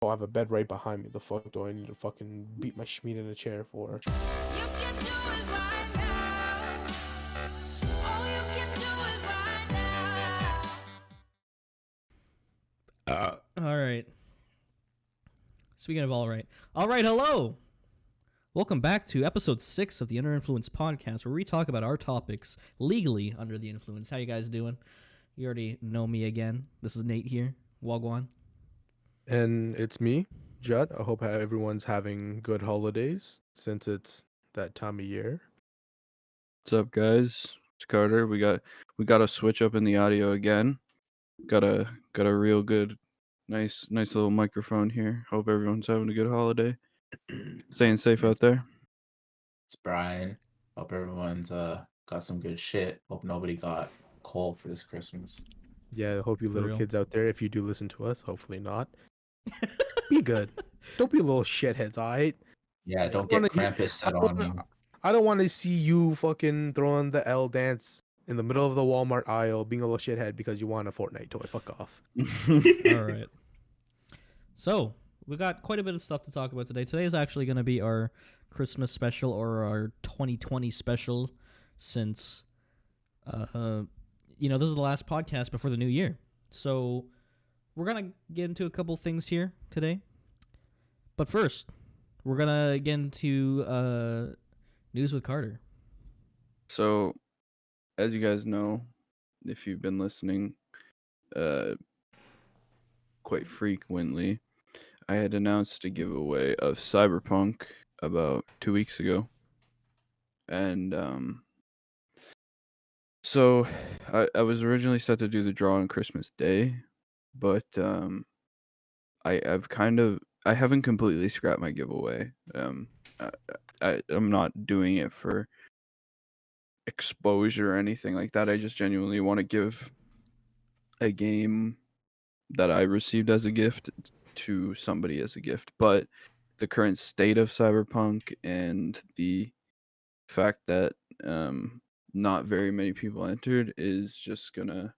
Oh, I have a bed right behind me. The fuck do I need to fucking beat my schmeat in a chair for? All right. Speaking of all right. All right, hello. Welcome back to episode 6 of the Under Influence podcast, where we talk about our topics legally under the influence. How you guys doing? You already know me again. This is Nate here. Wagwan. And it's me, Judd. I hope everyone's having good holidays since it's that time of year. What's up, guys? It's Carter. We got a switch up in the audio again. Got a real good, nice little microphone here. Hope everyone's having a good holiday. Staying safe out there. It's Brian. Hope everyone's got some good shit. Hope nobody got cold for this Christmas. Yeah, I hope you For little real. kids out there, if you do listen to us, hopefully not. Be good. Don't be little shitheads, alright? Yeah, don't wanna get hear- Krampus set on you. I don't want to see you fucking throwing the L dance in the middle of the Walmart aisle, being a little shithead because you want a Fortnite toy. Fuck off. All right. So, we got quite a bit of stuff to talk about today. Today is actually going to be our Christmas special, or our 2020 special, since, this is the last podcast before the new year. So, we're going to get into a couple things here today. But first, we're going to get into news with Carter. So, as you guys know, if you've been listening, quite frequently, I had announced a giveaway of Cyberpunk about 2 weeks ago, and so I was originally set to do the draw on Christmas Day, but I haven't completely scrapped my giveaway. I'm not doing it for exposure or anything like that. I just genuinely want to give a game that I received as a gift to somebody as a gift. But the current state of Cyberpunk and the fact that not very many people entered is just gonna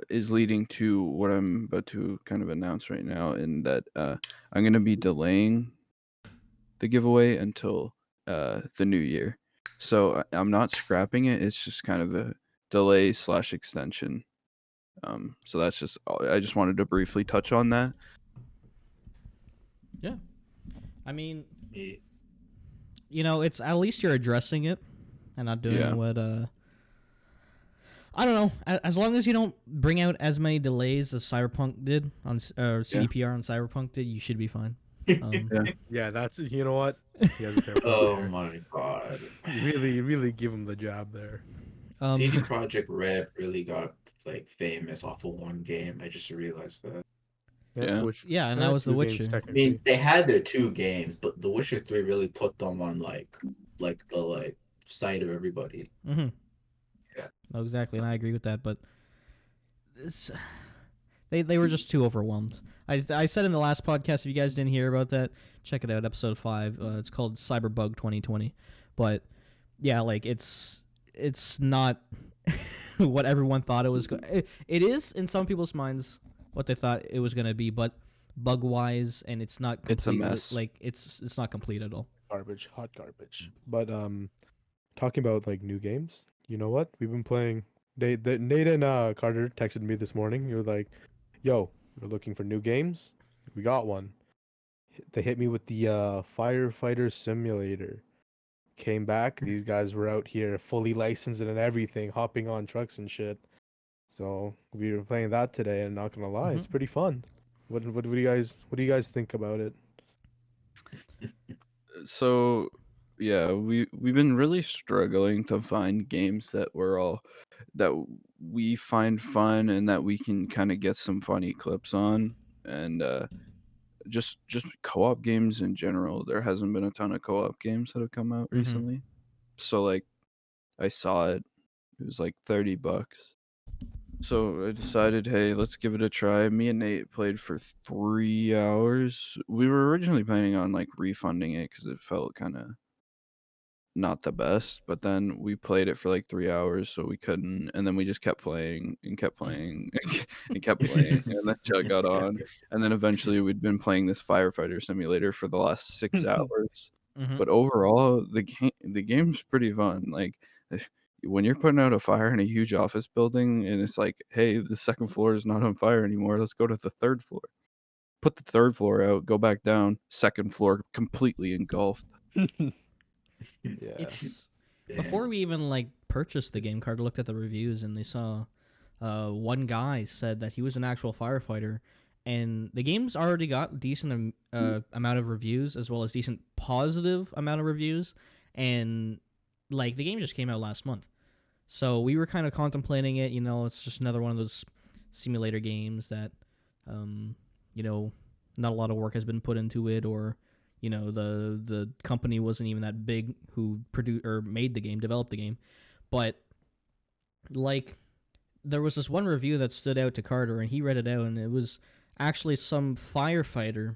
is leading to what I'm about to kind of announce right now, in that I'm gonna be delaying the giveaway until the new year. So I'm not scrapping it. It's just kind of a delay / extension. So that's just all. I just wanted to briefly touch on that. Yeah. I mean, it's at least you're addressing it and not doing what I don't know. As long as you don't bring out as many delays as Cyberpunk did on CDPR on Cyberpunk did, you should be fine. Yeah, that's, you know what? He has a fair point Oh there. my god. Really give him the job there. CD Projekt Red really got famous off of one game. I just realized that. Yeah. And that was The two games, Witcher. I technically. mean, they had their 2 games, but The Witcher 3 really put them on the sight of everybody. Mm-hmm. Yeah. No, exactly, and I agree with that. But they were just too overwhelmed. I said in the last podcast, if you guys didn't hear about that, check it out, episode 5. It's called Cyberbug 2020. But yeah, it's not what everyone thought it was. It is in some people's minds what they thought it was going to be, but bug wise, and it's not complete. It's a mess. It's not complete at all. Garbage, hot garbage. But talking about new games, you know what? We've been playing. Nate and Carter texted me this morning. You were like, "Yo, we're looking for new games. We got one." They hit me with the Firefighters Simulator. Came back. These guys were out here fully licensed and everything, hopping on trucks and shit. So we were playing that today, and not gonna lie, it's pretty fun. What do you guys think about it? So yeah, we've been really struggling to find games that we find fun and that we can kind of get some funny clips on, and just co-op games in general. There hasn't been a ton of co-op games that have come out recently. So I saw it was like $30. So I decided, hey, let's give it a try. Me and Nate played for 3 hours. We were originally planning on refunding it because it felt kind of not the best, but then we played it for like 3 hours, so we couldn't, and then we just kept playing and kept playing and kept playing, and then Chuck got on, and then eventually we'd been playing this firefighter simulator for the last 6 hours. Mm-hmm. But overall, the game's pretty fun. Like when you're putting out a fire in a huge office building, and it's like, hey, the second floor is not on fire anymore. Let's go to the third floor. Put the third floor out, go back down. Second floor completely engulfed. Yeah. It's Damn. before we even like purchased the game card, looked at the reviews, and they saw one guy said that he was an actual firefighter, and the game's already got decent amount of reviews as well as decent positive amount of reviews, and like the game just came out last month, so we were kind of contemplating it. It's just another one of those simulator games that, you know, not a lot of work has been put into it, or the company wasn't even that big who produced or made the game, developed the game. But like there was this one review that stood out to Carter, and he read it out, and it was actually some firefighter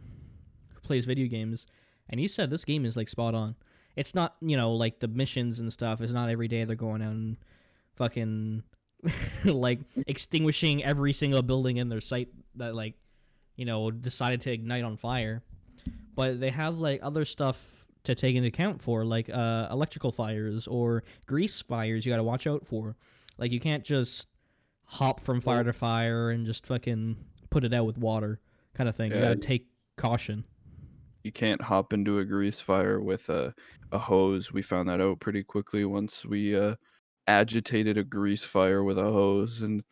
who plays video games, and he said this game is like spot on. It's not, like the missions and stuff. It's not every day they're going out and fucking like extinguishing every single building in their site that decided to ignite on fire. But they have like other stuff to take into account for, like electrical fires or grease fires you got to watch out for. Like you can't just hop from fire to fire and just fucking put it out with water kind of thing. You got to take caution. You can't hop into a grease fire with a hose. We found that out pretty quickly once we agitated a grease fire with a hose, and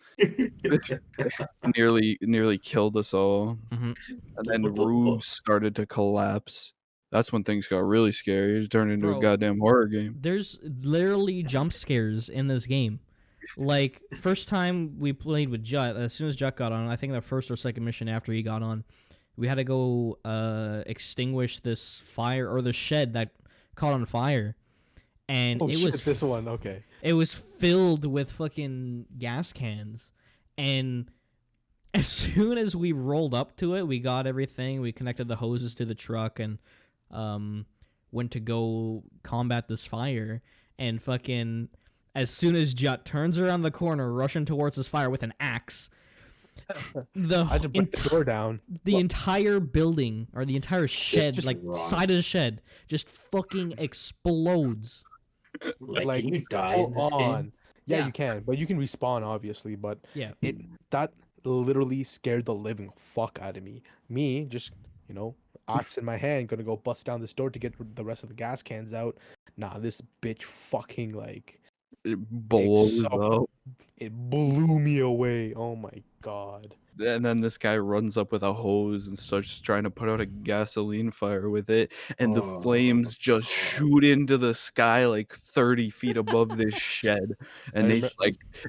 nearly killed us all. Mm-hmm. And then the What the roofs started to collapse. That's when things got really scary. It turned into a Bro, goddamn horror game. There's literally jump scares in this game. Like, first time we played with Jut, as soon as Jut got on, I think the first or second mission after he got on, we had to go extinguish this fire, or the shed that caught on fire. And Oh it shit, was this one, okay. It was filled with fucking gas cans. And as soon as we rolled up to it, we got everything. We connected the hoses to the truck and went to go combat this fire. And fucking, as soon as Jut turns around the corner, rushing towards this fire with an axe, I had to break the door down. the entire building, or the entire shed, just like wrong. side of the shed, just fucking explodes. Like, can you die in full this game? on. Yeah, Yeah. you can, but you can respawn obviously. But Yeah. that literally scared the living fuck out of me. Me, just axe in my hand, gonna go bust down this door to get the rest of the gas cans out. Nah, this bitch fucking It blows up. it blew me away. Oh my god. And then this guy runs up with a hose and starts trying to put out a gasoline fire with it, and the flames just shoot into the sky like 30 feet above this shed. And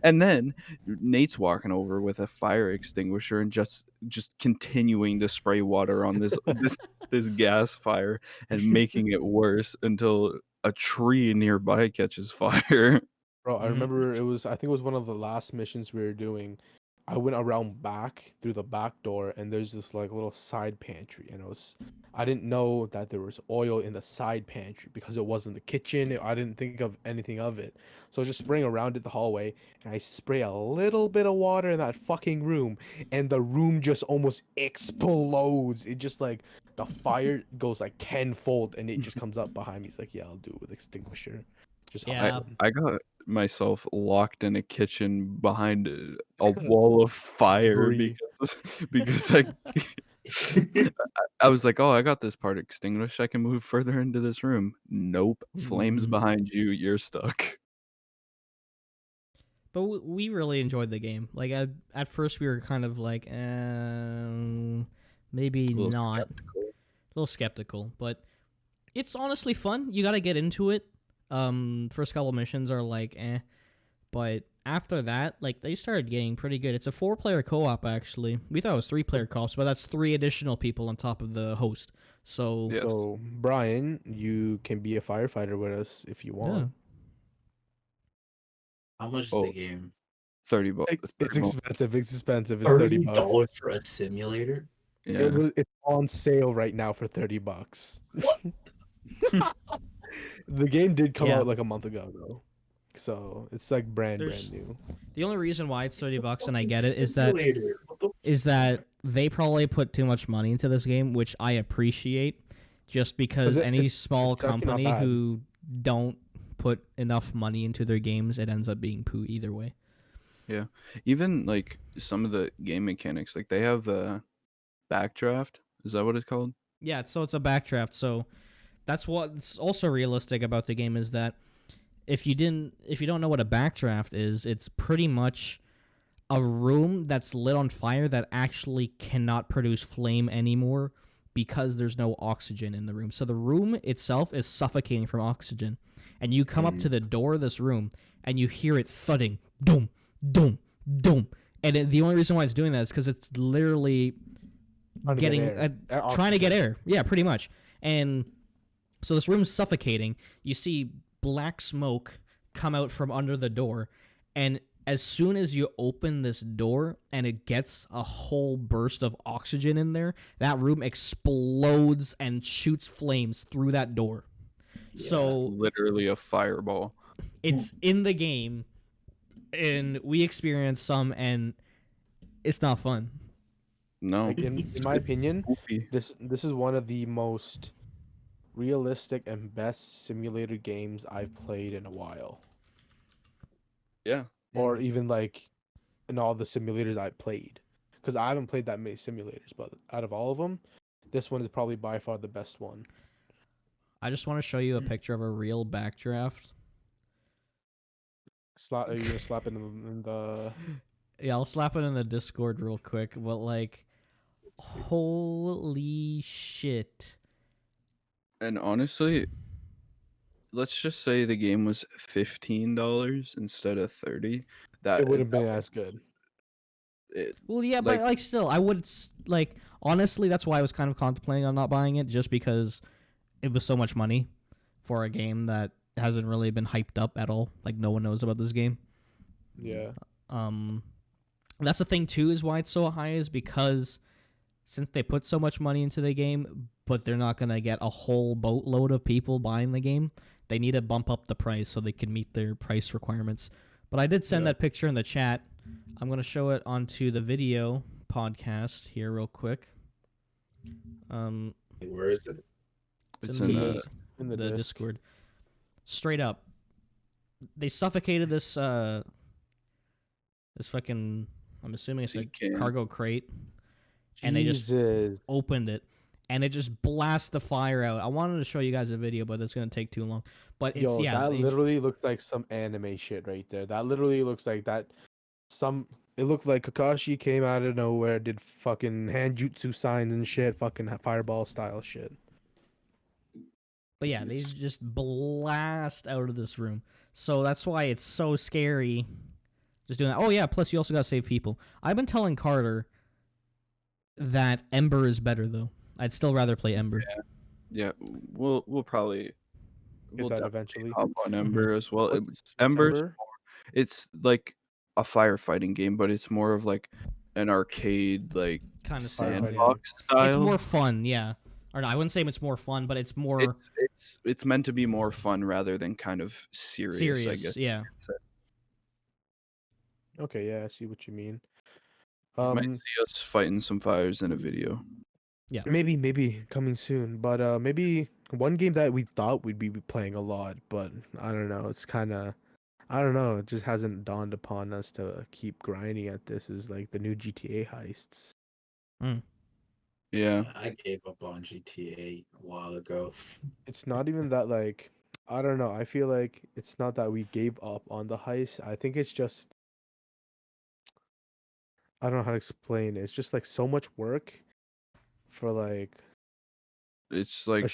then Nate's walking over with a fire extinguisher and just continuing to spray water on this gas fire and making it worse until a tree nearby catches fire. Bro, I Mhm. remember I think it was one of the last missions we were doing. I went around back through the back door, and there's this like little side pantry, and I didn't know that there was oil in the side pantry because it wasn't the kitchen. I didn't think of anything of it. So I was just spraying around it the hallway, and I spray a little bit of water in that fucking room, and the room just almost explodes. It just like the fire goes like tenfold, and it just comes up behind me. It's like, yeah, I'll do it with extinguisher. Just Yeah. awesome. I got myself locked in a kitchen behind a wall of fire Breathe. because I was like, oh, I got this part extinguished. I can move further into this room. Nope, flames behind you. You're stuck. But we really enjoyed the game. Like at first we were kind of like, maybe A little not. skeptical. A little skeptical, but it's honestly fun. You got to get into it. First couple missions are like, but after that, like they started getting pretty good. It's a 4-player co-op actually. We thought it was 3-player co-ops, but that's 3 additional people on top of the host. So Yeah. So, Brian, you can be a firefighter with us if you want. How much is Oh, the game? $30. It's expensive. It's expensive. It's $30 $30. for a simulator? Yeah. It's on sale right now for $30. The game did come Yeah. out like a month ago though, so it's like brand There's new. the only reason why it's $30 and I Fucking get it simulator. What the is fuck? that they probably put too much money into this game, which I appreciate, just because any small It's actually not company bad. who don't put enough money into their games, it ends up being poo either way. Yeah. Even like some of the game mechanics, like they have backdraft. Is that what it's called? Yeah, so it's a backdraft. So that's what's also realistic about the game is that if you don't know what a backdraft is, it's pretty much a room that's lit on fire that actually cannot produce flame anymore because there's no oxygen in the room. So the room itself is suffocating from oxygen. And you come up to the door of this room and you hear it thudding, doom, doom, doom. And the only reason why it's doing that is because it's literally Trying to get air. trying to get Oxygen. air. Yeah, pretty much. And so this room's suffocating. You see black smoke come out from under the door, and as soon as you open this door and it gets a whole burst of oxygen in there, that room explodes and shoots flames through that door. So Literally a fireball. it's in the game, and we experienced some, and it's not fun. No. Like in my opinion, Goofy. this is one of the most realistic and best simulator games I've played in a while, Yeah. or even like in all the simulators I've played, because I haven't played that many simulators, but out of all of them, this one is probably by far the best one. I just want to show you a picture of a real backdraft. Are you gonna slap it in the? Yeah, I'll slap it in the Discord real quick, but like, holy shit. And honestly, let's just say the game was $15 instead of 30. That It would have been as good. Well, yeah, Like- but like still, I would like honestly. That's why I was kind of contemplating on not buying it, just because it was so much money for a game that hasn't really been hyped up at all. Like no one knows about this game. Yeah. That's the thing too, is why it's so high, is because since they put so much money into the game, but they're not gonna get a whole boatload of people buying the game, they need to bump up the price so they can meet their price requirements. But I did send Yeah. that picture in the chat. I'm gonna show it onto the video podcast here real quick. Where is it? It's in in the, the- in the the disc. Discord. Straight up, they suffocated this this fucking, I'm assuming it's a Tin can. cargo crate, and they just Jesus. opened it, and it just blasts the fire out. I wanted to show you guys a video, but it's gonna take too long. But it's Yo, that they- literally looks like some anime shit right there. That literally looks like that. It looked like Kakashi came out of nowhere, did fucking handjutsu signs and shit, fucking fireball style shit. But yeah, they just blast out of this room. So that's why it's so scary. Just doing that. Oh yeah, plus you also gotta save people. I've been telling Carter that Ember is better though. I'd still rather play Ember. Yeah, we'll probably Get that eventually. hop on Ember as well. What's Ember's Ember? It's like a firefighting game, but it's more of like an arcade, like Kind of sandbox style. It's more fun, yeah. Or no, I wouldn't say it's more fun, but it's more It's meant to be more fun rather than kind of serious. I guess. yeah. Okay, yeah, I see what you mean. You might see us fighting some fires in a video. Maybe coming soon, but maybe one game that we thought we'd be playing a lot, but I don't know. It's kind of, I don't know. It just hasn't dawned upon us to keep grinding at this. Is like the new GTA heists. Yeah, I gave up on GTA a while ago. It's not even that like, I don't know. I feel like it's not that we gave up on the heist. I think it's just, I don't know how to explain it. It's just like so much work for like it's like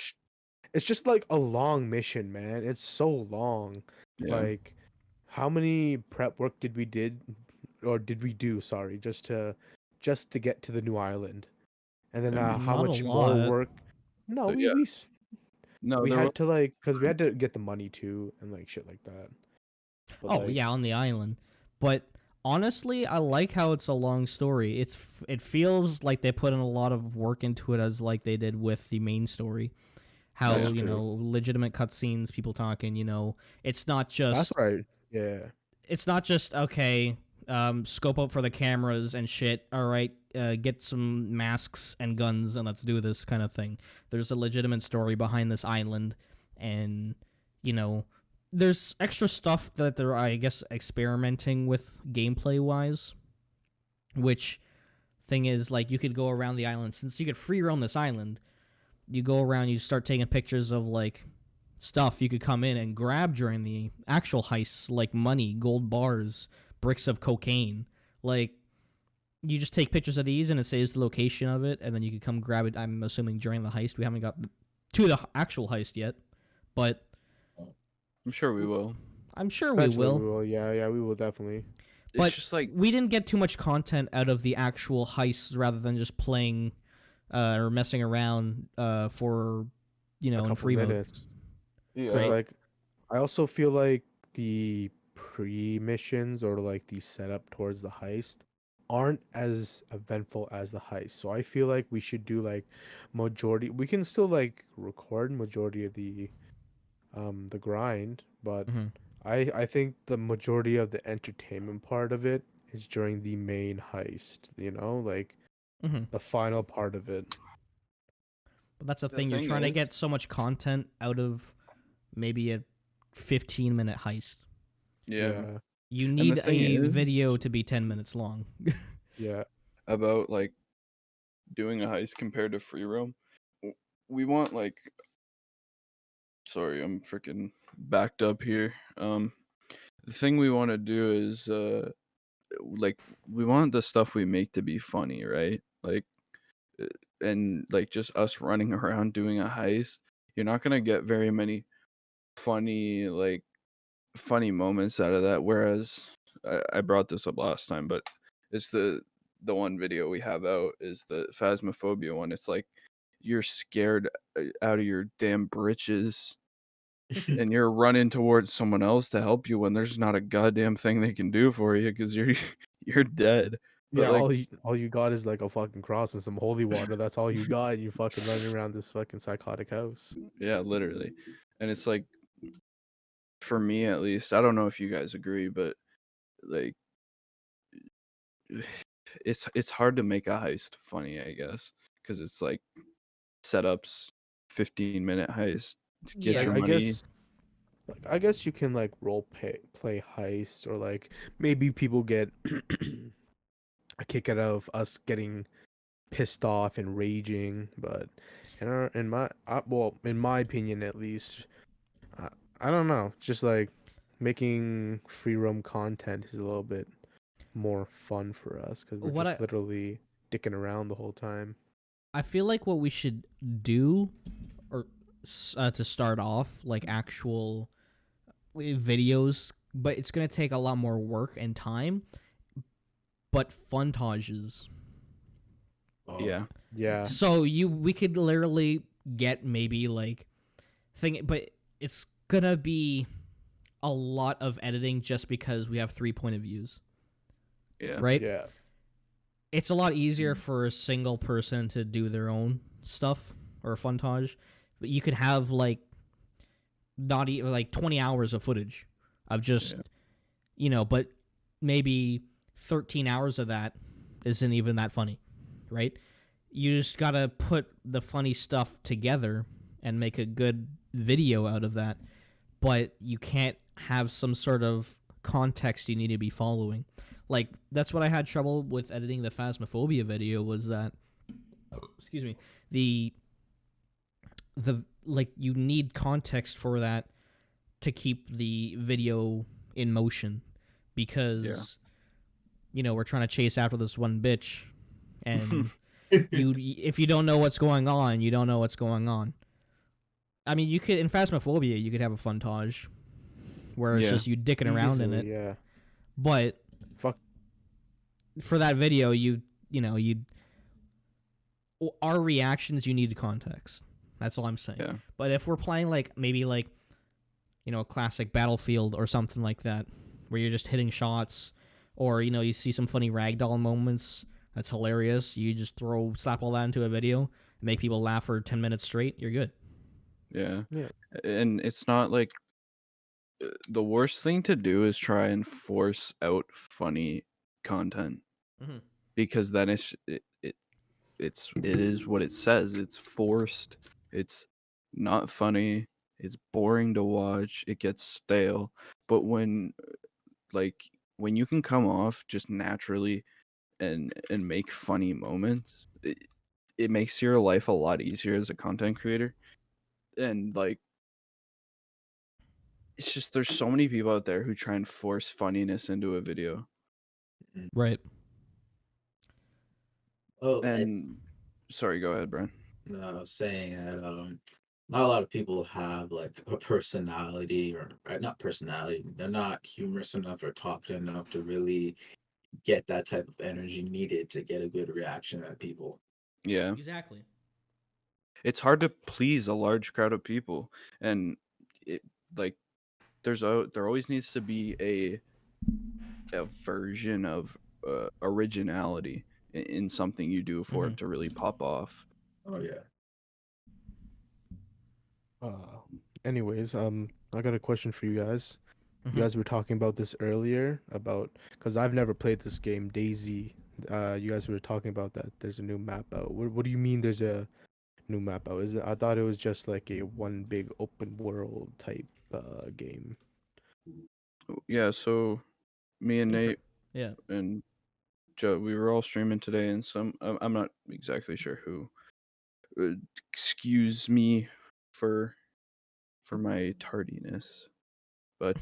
it's just like a long mission, man. It's so long. yeah. Like, how many prep work did we do? Sorry, just to get to the new island, and then I how not a much more lot. work? No, So, yeah. No, we there had to like, because we had to get the money too and like shit like that. But, Oh like, yeah, on the island. But honestly, I like how it's a long story. It feels like they put in a lot of work into it, as like they did with the main story. how That's true. legitimate cutscenes, people talking. It's not That's just right. Yeah. it's not just okay. Scope out for the cameras and shit. All right, get some masks and guns and let's do this kind of thing. There's a legitimate story behind this island, and you know, there's extra stuff that they're, I guess, experimenting with gameplay wise. Which thing is, like, you could go around the island, since you could free roam this island. You go around, you start taking pictures of like stuff you could come in and grab during the actual heists, like money, gold bars, bricks of cocaine. Like, you just take pictures of these and it saves the location of it, and then you could come grab it. I'm assuming during the heist. We haven't got to the actual heist yet, but I'm sure we will. I'm sure we Eventually will. we will. Yeah, we will definitely. But It's just like we didn't get too much content out of the actual heists, rather than just playing or messing around for A in couple free mode. minutes. yeah, Because like, I also feel like the pre-missions or like the setup towards the heist aren't as eventful as the heist. So I feel like we should do like majority. We can still like record majority of the grind, but Mm-hmm. I think the majority of the entertainment part of it is during the main heist. Like Mm-hmm. the final part of it. But that's the the thing. You're thing trying to is, get so much content out of maybe a 15-minute heist. yeah. You And the need thing a is, video to be 10 minutes long. Yeah. about like doing a heist compared to free roam, we want like. Sorry, I'm freaking backed up here. The thing we want to do is like we want the stuff we make to be funny, right? Like uh, and like just us running around doing a heist, you're not gonna get very many funny funny moments out of that. Whereas I brought this up last time, but it's the one video we have out is the phasmophobia one. It's like you're scared out of your damn britches and you're running towards someone else to help you when there's not a goddamn thing they can do for you because you're you're dead. But Yeah, like, all you got is like a fucking cross and some holy water. That's all you got. And you fucking running around this fucking psychotic house. yeah, literally. And it's like, for me at least, I don't know if you guys agree, but like it's hard to make a heist funny, I guess, because it's like setups, 15-minute heist, get Yeah. your I money. guess I guess you can like play heist or like maybe people get a kick out of us getting pissed off and raging, but in my opinion at least, I, I don't know, just like making free roam content is a little bit more fun for us because we're What just literally dicking around the whole time. I feel like what we should do, or to start off, like actual videos, but it's gonna take a lot more work and time. But funtages. Yeah, Yeah, So we could literally get maybe like but it's gonna be a lot of editing just because we have 3 point of views, yeah, right? yeah, It's a lot easier for a single person to do their own stuff or a funtage, but you could have like not even like 20 hours of footage of just but maybe 13 hours of that isn't even that funny, right? You just gotta put the funny stuff together and make a good video out of that, but you can't have some sort of context you need to be following. Like, that's what I had trouble with editing the Phasmophobia video, was that, excuse me, the like, you need context for that to keep the video in motion, because we're trying to chase after this one bitch, and if you don't know what's going on, you don't know what's going on. I mean, you could, in Phasmophobia, you could have a funtage where it's Yeah. just you dicking around in it. easily, yeah. But Fuck. for that video, our reactions, you need context. That's all I'm saying. yeah. But if we're playing maybe a classic Battlefield or something like that, where you're just hitting shots, or you see some funny ragdoll moments that's hilarious, you just slap all that into a video, make people laugh for 10 minutes straight, you're good. Yeah. Yeah. And it's not like the worst thing to do is try and force out funny content Mm-hmm. because then it is what it says. It's forced. It's not funny. It's boring to watch. It gets stale. But like when you can come off just naturally and make funny moments, it makes your life a lot easier as a content creator. And like it's just there's so many people out there who try and force funniness into a video. Right. Oh, it's And sorry, go ahead, Brian. saying that not a lot of people have like a personality or not personality. They're not humorous enough or talkative enough to really get that type of energy needed to get a good reaction at people. Yeah. Exactly. It's hard to please a large crowd of people, and it like there always needs to be a version of originality in something you do for Mm-hmm. it to really pop off. Oh yeah. Uh, anyways, I got a question for you guys. Mm-hmm. You guys were talking about this earlier about because I've never played this game, Daisy. You guys were talking about that. There's a new map out. What do you mean? There's a new map out? Is it? I thought it was just like a one big open world type game. Yeah, so me and Okay. Nate Yeah. and Joe, we were all streaming today, and I'm not exactly sure who. Uh, Excuse me for my tardiness, but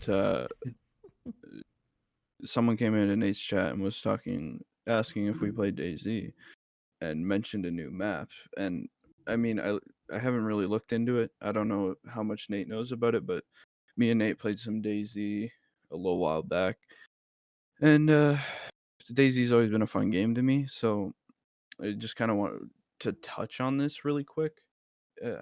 someone came in Nate's chat and was asking if we played DayZ, and mentioned a new map. And I mean, I haven't really looked into it. I don't know how much Nate knows about it, but me and Nate played some DayZ a little while back, and DayZ's always been a fun game to me. So I just kind of want to touch on this really quick,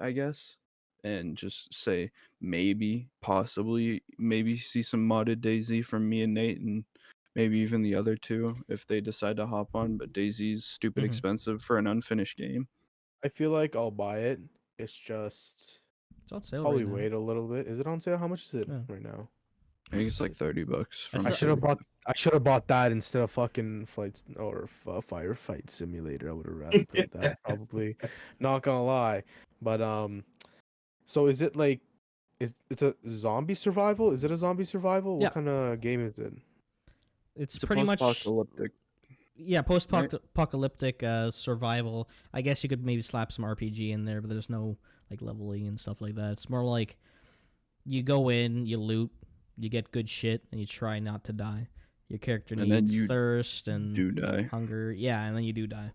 I guess, and just say maybe, possibly, maybe see some modded DayZ from me and Nate, and maybe even the other two if they decide to hop on. But DayZ's stupid Mm-hmm. expensive for an unfinished game. I feel like I'll buy it. It's just It's on sale right probably now. wait a little bit. Is it on sale? How much is it Yeah. right now? I think it's like $30 I from I saw. should have Steam. bought. I should have bought that instead of fucking flights or firefight simulator. I would have rather played that probably. Not gonna lie, but so is it like it's a zombie survival? Is it a zombie survival? Yeah. What kind of game is it? It's It's a pretty much post-apocalyptic, yeah, right? post-apocalyptic survival. I guess you could maybe slap some RPG in there, but there's no like leveling and stuff like that. It's more like you go in, you loot, you get good shit, and you try not to die. Your character And then needs you thirst and do die. hunger. Yeah, and then you do die.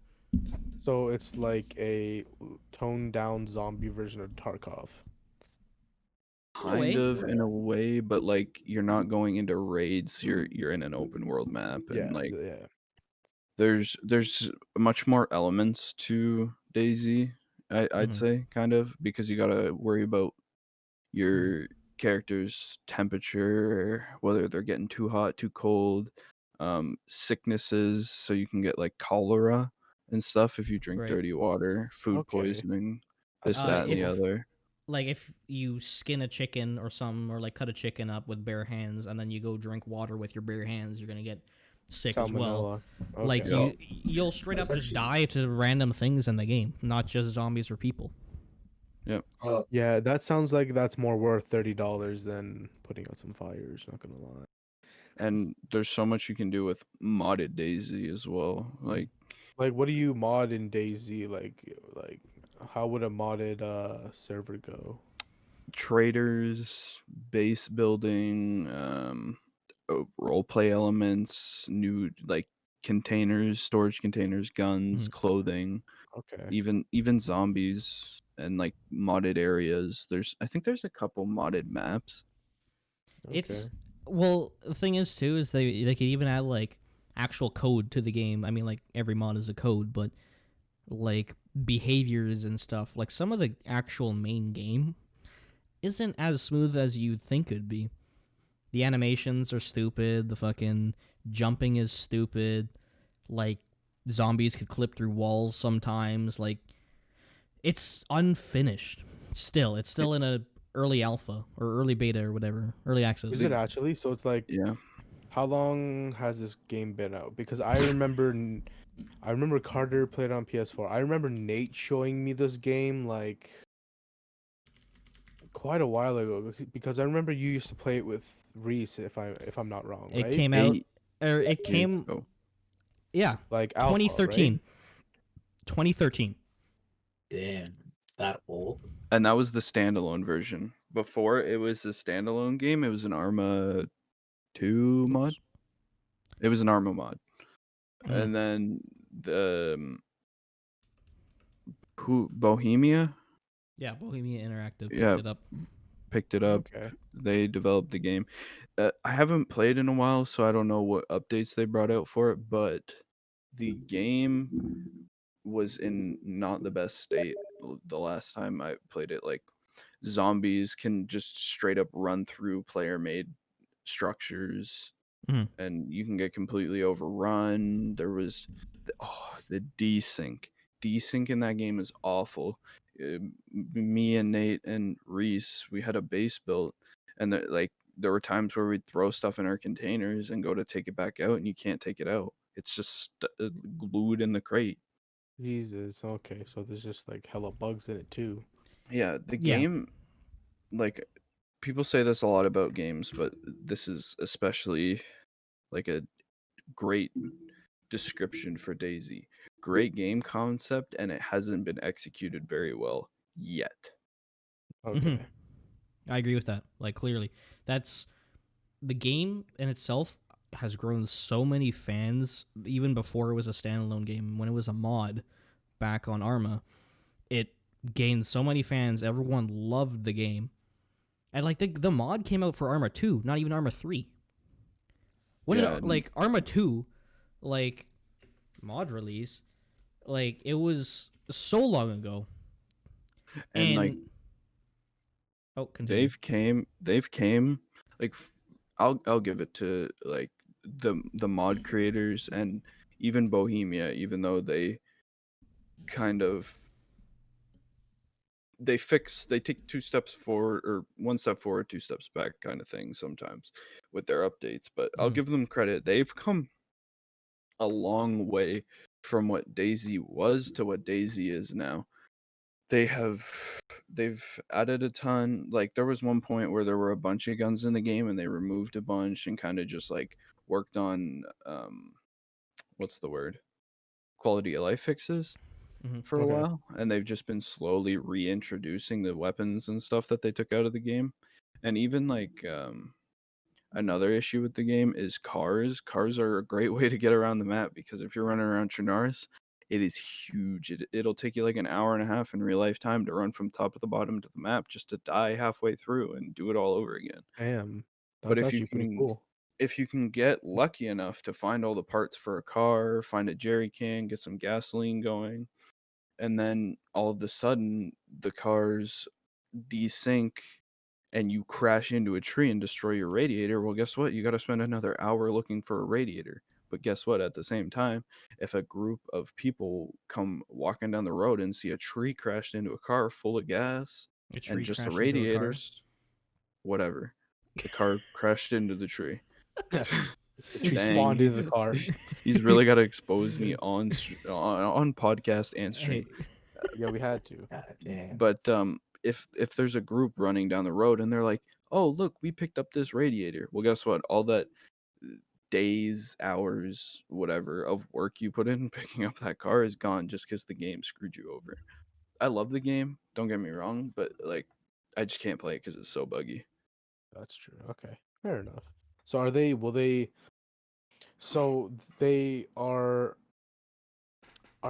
So it's like a toned down zombie version of Tarkov. In a Kind way. of in a way, but like you're not going into raids. You're in an open world map, and Yeah, like yeah. there's much more elements to Daisy. I'd Mm-hmm. say kind of because you gotta worry about your character's temperature, whether they're getting too hot, too cold, sicknesses, so you can get like cholera and stuff if you drink Right. dirty water, food Okay. poisoning, I this, see. that, and the If other. like if you skin a chicken or something, or like cut a chicken up with bare hands, and then you go drink water with your bare hands, you're gonna get sick as well. Salmonella. Like Okay. Yeah, you'll straight That's up just actually die to random things in the game, not just zombies or people. yeah. uh, Yeah, that sounds like that's more worth $30 than putting out some fires, not gonna lie. And there's so much you can do with modded Daisy as well. Like Like what do you mod in DayZ? Like how would a modded server go? traders, base building, role play elements, new like containers, storage containers, guns, Mhm. clothing, Okay. even zombies and like modded areas. I think there's a couple modded maps. It's Okay. well, the thing is too is they could even add like actual code to the game. I mean, like every mod is a code, but like behaviors and stuff. Like some of the actual main game isn't as smooth as you'd think it'd be. The animations are stupid. The fucking jumping is stupid. Like zombies could clip through walls sometimes. Like it's unfinished. It's still in a early alpha or early beta or whatever, early access. Is it actually? So it's like, Yeah. how long has this game been out? Because I remember Carter played on PS4. I remember Nate showing me this game like quite a while ago because I remember you used to play it with Reese if I'm not wrong, It right? came out, or it Years came, ago. yeah, Like Alpha, right? 2013. 2013. Damn, it's that old. And that was the standalone version. Before it was a standalone game, it was an Arma 2 mod. Oops. It was an Arma mod. Mm. And then the who Bohemia, Yeah, Bohemia Interactive yeah, picked it up. picked it up. Okay. They developed the game. I haven't played in a while, so I don't know what updates they brought out for it, but the game was in not the best state the last time I played it. Like zombies can just straight up run through player made structures Mhm. and you can get completely overrun. There was the desync. Desync in that game is awful. Me and Nate and Reese, we had a base built, and there were times where we'd throw stuff in our containers and go to take it back out, and you can't take it out. It's just glued in the crate. Jesus. Okay. So there's just like hella bugs in it too. Yeah, the Yeah. game, like people say this a lot about games, but this is especially like a great description for Daisy. Great game concept, and it hasn't been executed very well yet. Hmm. Okay. I agree with that. Like, clearly. That's the game in itself has grown so many fans even before it was a standalone game. When it was a mod back on Arma, it gained so many fans. Everyone loved the game. And like the mod came out for Arma 2, not even Arma 3. When did Yeah, like Arma 2 like mod release? Like it was so long ago. and like And oh, continue. they've came like I'll give it to like the mod creators and even Bohemia, even though they kind of they take two steps forward or one step forward, two steps back kind of thing sometimes with their updates. But I'll Mhm. give them credit. They've come a long way from what Daisy was to what Daisy is now. They have they've added a ton. Like there was one point where there were a bunch of guns in the game and they removed a bunch and kind of just like worked on what's the word? Quality of life fixes Mhm. for a Okay. while, and they've just been slowly reintroducing the weapons and stuff that they took out of the game. And even like another issue with the game is cars. Cars are a great way to get around the map because if you're running around Chernarus, it is huge. It'll take you like an hour and a half in real life time to run from top to the bottom to the map just to die halfway through and do it all over again. Damn. But That's actually pretty cool. if you can get lucky enough to find all the parts for a car, find a jerry can, get some gasoline going, and then all of a sudden the cars desync and you crash into a tree and destroy your radiator, well, guess what? You got to spend another hour looking for a radiator. But guess what? At the same time, if a group of people come walking down the road and see a tree crashed into a car full of gas A and tree just the crashed into a car. radiators, whatever, the car crashed into the tree. The tree Dang, spawned into the car. he's really got to expose me on podcast and stream. Hey, Yeah, we had to. God damn. But if there's a group running down the road and they're like, "Oh, look, we picked up this radiator." Well, guess what? All that days, hours, whatever of work you put in picking up that car is gone just because the game screwed you over. I love the game. Don't get me wrong, but like, I just can't play it because it's so buggy. That's true. Okay. Fair enough. So so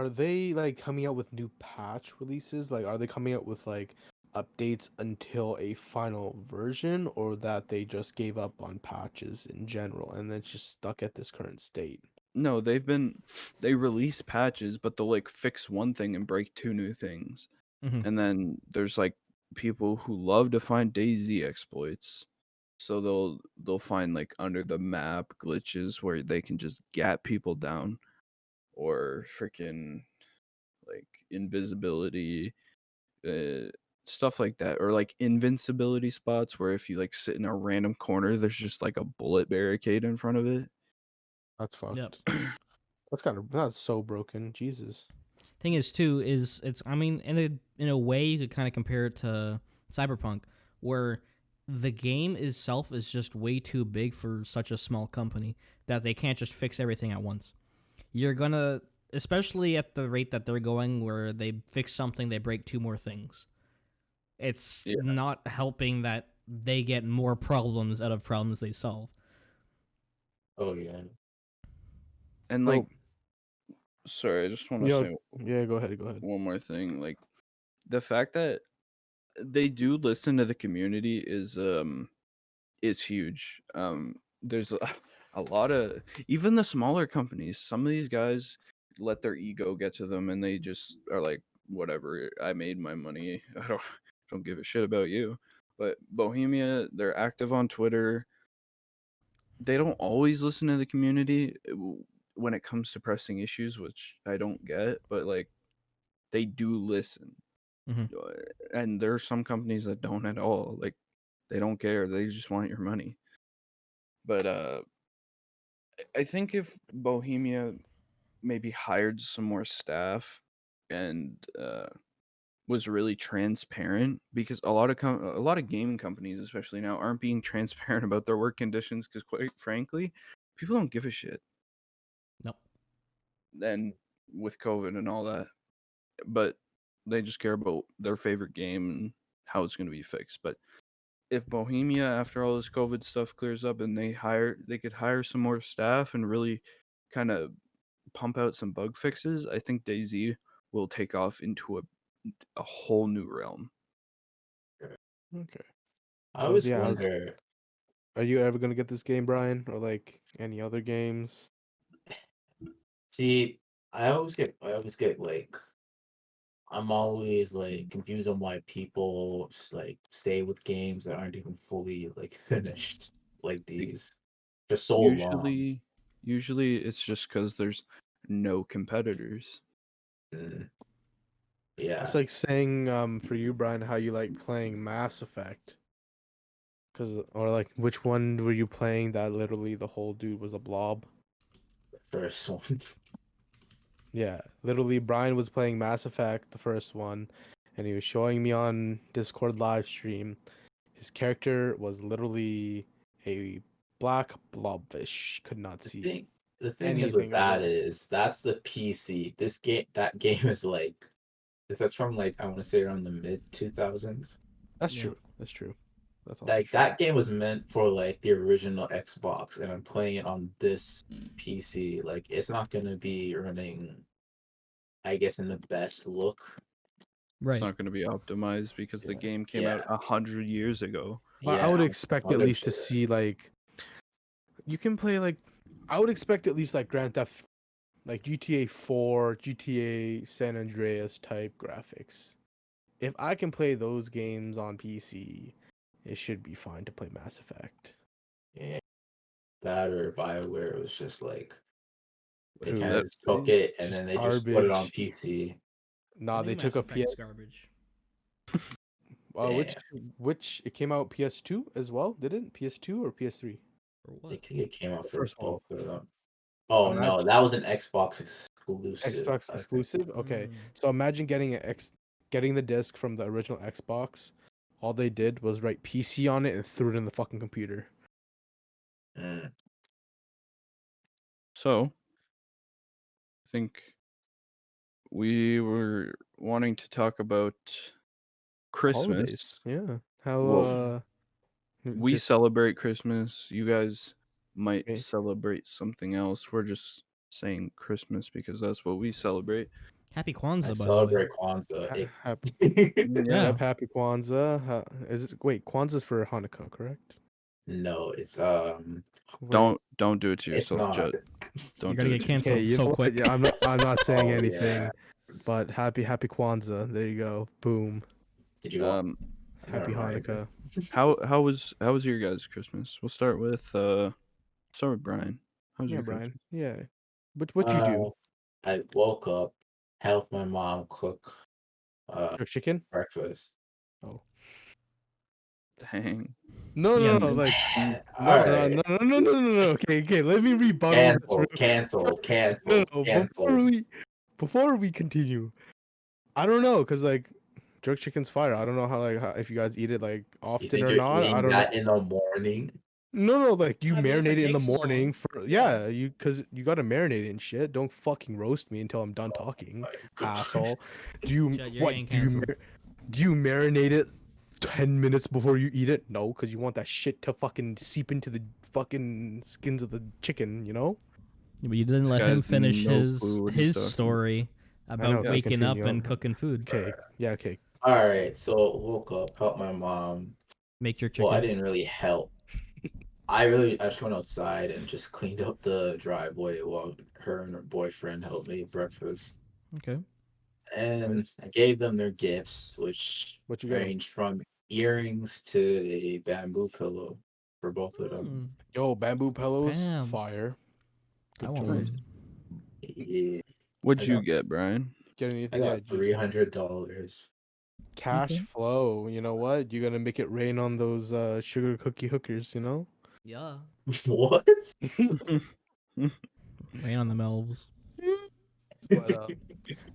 they like coming out with new patch releases? Like are they coming out with like updates until a final version or that they just gave up on patches in general and then just stuck at this current state? No, they release patches, but they'll like fix one thing and break two new things. Mhm. And then there's like people who love to find DayZ exploits. So they'll find like under the map glitches where they can just gap people down or freaking like invisibility. stuff like that, or like invincibility spots where if you like sit in a random corner, there's just like a bullet barricade in front of it. That's Yep. fucked. That's so broken. Jesus. Thing is too is it's I mean in a way you could kind of compare it to Cyberpunk where the game itself is just way too big for such a small company that they can't just fix everything at once. You're gonna especially at the rate that they're going where they fix something they break two more things. It's Yeah. not helping that they get more problems out of problems they solve. Oh yeah. And So, like, sorry, I just want to you know, say yeah, go ahead, go ahead. one more thing. Like, the fact that they do listen to the community is huge. There's a lot of even the smaller companies. Some of these guys let their ego get to them, and they just are like, "Whatever, I made my money. I don't give a shit about you." But Bohemia, they're active on Twitter. They don't always listen to the community when it comes to pressing issues, which I don't get. But like, they do listen. Mhm. And there are some companies that don't at all. Like, they don't care. They just want your money. But I think if Bohemia maybe hired some more staff and was really transparent, because a lot of gaming companies, especially now, aren't being transparent about their work conditions because, quite frankly, people don't give a shit. Nope. And with COVID and all that, but they just care about their favorite game and how it's going to be fixed. But if Bohemia, after all this COVID stuff clears up, and they could hire some more staff and really kind of pump out some bug fixes, I think DayZ will take off into a whole new realm. Okay. I Well, always yeah. wonder. Are you ever gonna get this game, Brian, or like any other games? See, I always get like I'm always like confused on why people just like stay with games that aren't even fully like finished like these for so long. Usually it's just because there's no competitors. Mm, It's yeah, like saying, for you, Brian, how you like playing Mass Effect. Or like, which one were you playing that literally the whole dude was a blob? the first one. Yeah, literally, Brian was playing Mass Effect, the first one, and he was showing me on Discord live stream. His character was literally a black blobfish, could not The see thing, the thing is with anything that ever. is that's the PC. That game is like that's from like I want to say around the mid 2000s. That's Yeah. true. That's true. That's also Like true. that game was meant for like the original Xbox, and I'm playing it on this PC. Like it's not gonna be running, I guess, in the best look. It's Right. not going to be optimized because the Yeah. game came out Yeah, 100 years ago. But I would yeah, expect at hundred least to shit. see like you can play like I would expect at least like Grand Theft like GTA 4, GTA San Andreas type graphics. If I can play those games on PC, it should be fine to play Mass Effect. Yeah, that or BioWare was just like they Who? kind of That just took it and Just then they just put it on garbage. PC. I Nah, they think took Mass a PS. Effect's garbage. Which Damn, which it came out PS2 as well, did it? PS2 or PS3? For I what? think it came out The for first one. both of them. Oh no, Imagine that was an Xbox exclusive. Xbox I think. exclusive. Okay, Mm. so imagine getting the disc from the original Xbox. All they did was write PC on it and threw it in the fucking computer. Mm. So, I think we were wanting to talk about Christmas. Holidays. Yeah. How Well, we just celebrate Christmas. You guys might okay. celebrate something else. We're just saying Christmas because that's what we celebrate. Happy I Kwanzaa, by the way. celebrate Kwanzaa. Ha- hap- Yeah. Yeah. yep, happy Kwanzaa. Is it wait, Kwanzaa's for Hanukkah, correct? No, it's Wait. Don't do it to it's yourself, not. Judd. You're Don't gonna do it get to yourself. Okay, canceled you so know what? quick. Yeah, I'm not saying Oh yeah. anything, but happy Kwanzaa. There you go. Boom. Did you want? Um, Never Happy mind. Hanukkah. how was your guys' Christmas? We'll start with Brian. How was Yeah, your Brian. Christmas? Yeah. What you Uh, do? I woke up, helped my mom cook Cook chicken? breakfast. Oh. Dang. No, Yeah. like All no, right. no. Okay, let me rebuttal this real. No. Cancel. Before we continue, I don't know, cause like jerk chicken's fire. I don't know how if you guys eat it like You often think or you're not. I eating don't know. that in the morning? No, like you I mean, if it marinate it in the takes morning long, for yeah. cause you gotta marinate it and shit. Don't fucking roast me until I'm done talking, My God. asshole. Do you Chad, you're getting canceled. do you marinate it 10 minutes before you eat it? No, cause you want that shit to fucking seep into the fucking skins of the chicken. You know? Yeah, but you didn't This let guy him has finish no clue what he's his talking about. story I know. about Okay, Yeah. waking up continue. and cooking food. Okay, yeah, okay. All right. So woke up, helped my mom. Make your Well, I chicken. didn't really help. I just went outside and just cleaned up the driveway while her and her boyfriend helped me breakfast. Okay. And I gave them their gifts, which What you get 'em? ranged from earrings to a bamboo pillow for both of them. Hmm. Yo, bamboo pillows, Bam. fire. I Good want choice. one. Yeah, What'd I you got get, Brian? Get I anything? Yeah, got $300. cash Okay. flow. You know what? You're gonna make it rain on those sugar cookie hookers. You know? Yeah. What? Rain on the elves. But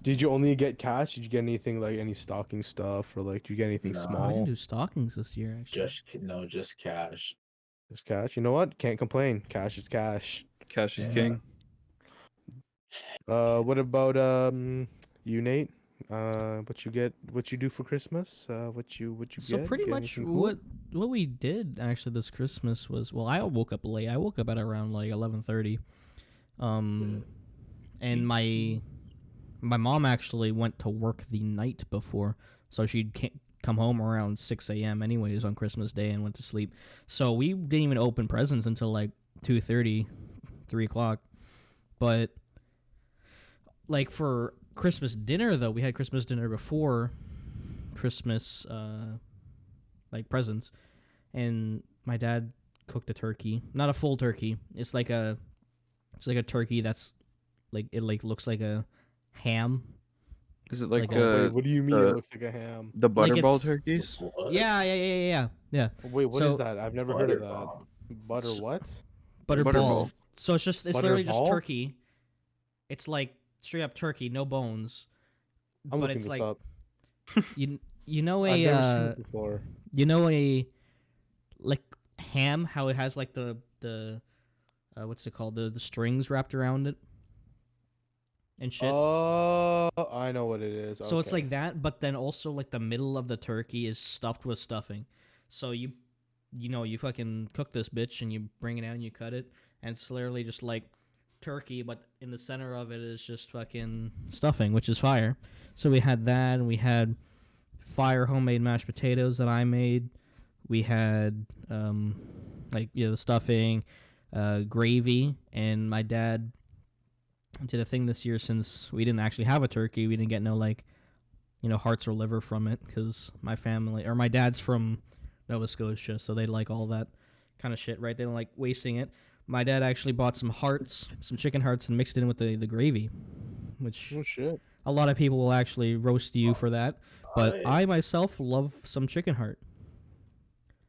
did you only get cash? Did you get anything like any stocking stuff or like did you get anything Nah, Oh, we didn't small? do stockings this year, actually. just cash. Just cash. You know what? Can't complain. Cash is cash. Cash is Yeah. king. What about you, Nate? What you get? What you do for Christmas? What you So get? pretty Get much anything cool? what we did actually this Christmas was, well, I woke up late. I woke up at around like 11:30. And my mom actually went to work the night before, so she'd come home around 6 a.m. anyways on Christmas Day and went to sleep. So we didn't even open presents until like 2:30, 3 o'clock. But like for Christmas dinner though, we had Christmas dinner before Christmas like presents, and my dad cooked a turkey, not a full turkey. It's like a turkey that's like it like looks like a ham. Is it Like like a Wait, what do you mean? It the looks like a ham. the Like butterball it's turkeys? What? yeah. Wait, what is So that? I've never heard of that. Butterball. Butter what? butter Butterball. ball. So it's Butter literally just ball? turkey. It's like straight up turkey, no bones. I'm But looking it's this like up. you know I've a never seen it before. you know a like ham, how it has like the what's it called, the strings wrapped around it and shit. Oh, I know what it is. So it's Okay. like that, but then also like the middle of the turkey is stuffed with stuffing. So you fucking cook this bitch and you bring it out and you cut it, and it's literally just like turkey, but in the center of it is just fucking stuffing, which is fire. So we had that, and we had fire homemade mashed potatoes that I made. We had the stuffing, gravy, and my dad did a thing this year since we didn't actually have a turkey. We didn't get no like hearts or liver from it because my family or my dad's from Nova Scotia, so they like all that kind of shit, right? They don't like wasting it. My dad actually bought some hearts, some chicken hearts, and mixed it in with the gravy, which Oh shit. a lot of people will actually roast you for that. But I, I myself love some chicken heart.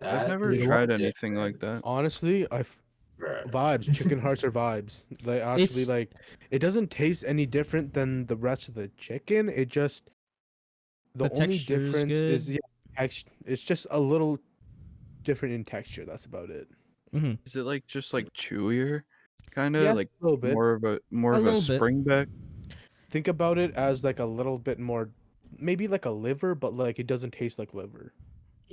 I've that never You know is what? tried anything like different. that. Honestly, vibes. Chicken hearts are vibes. They actually It's like. It doesn't taste any different than the rest of the chicken. It just the the only texture is difference is good. it's just a little different in texture. That's about it. Hmm. Is it like just like chewier, kind of Yeah, like a little bit. more A of a little bit. springback? Think about it as like a little bit more, maybe like a liver, but like it doesn't taste like liver.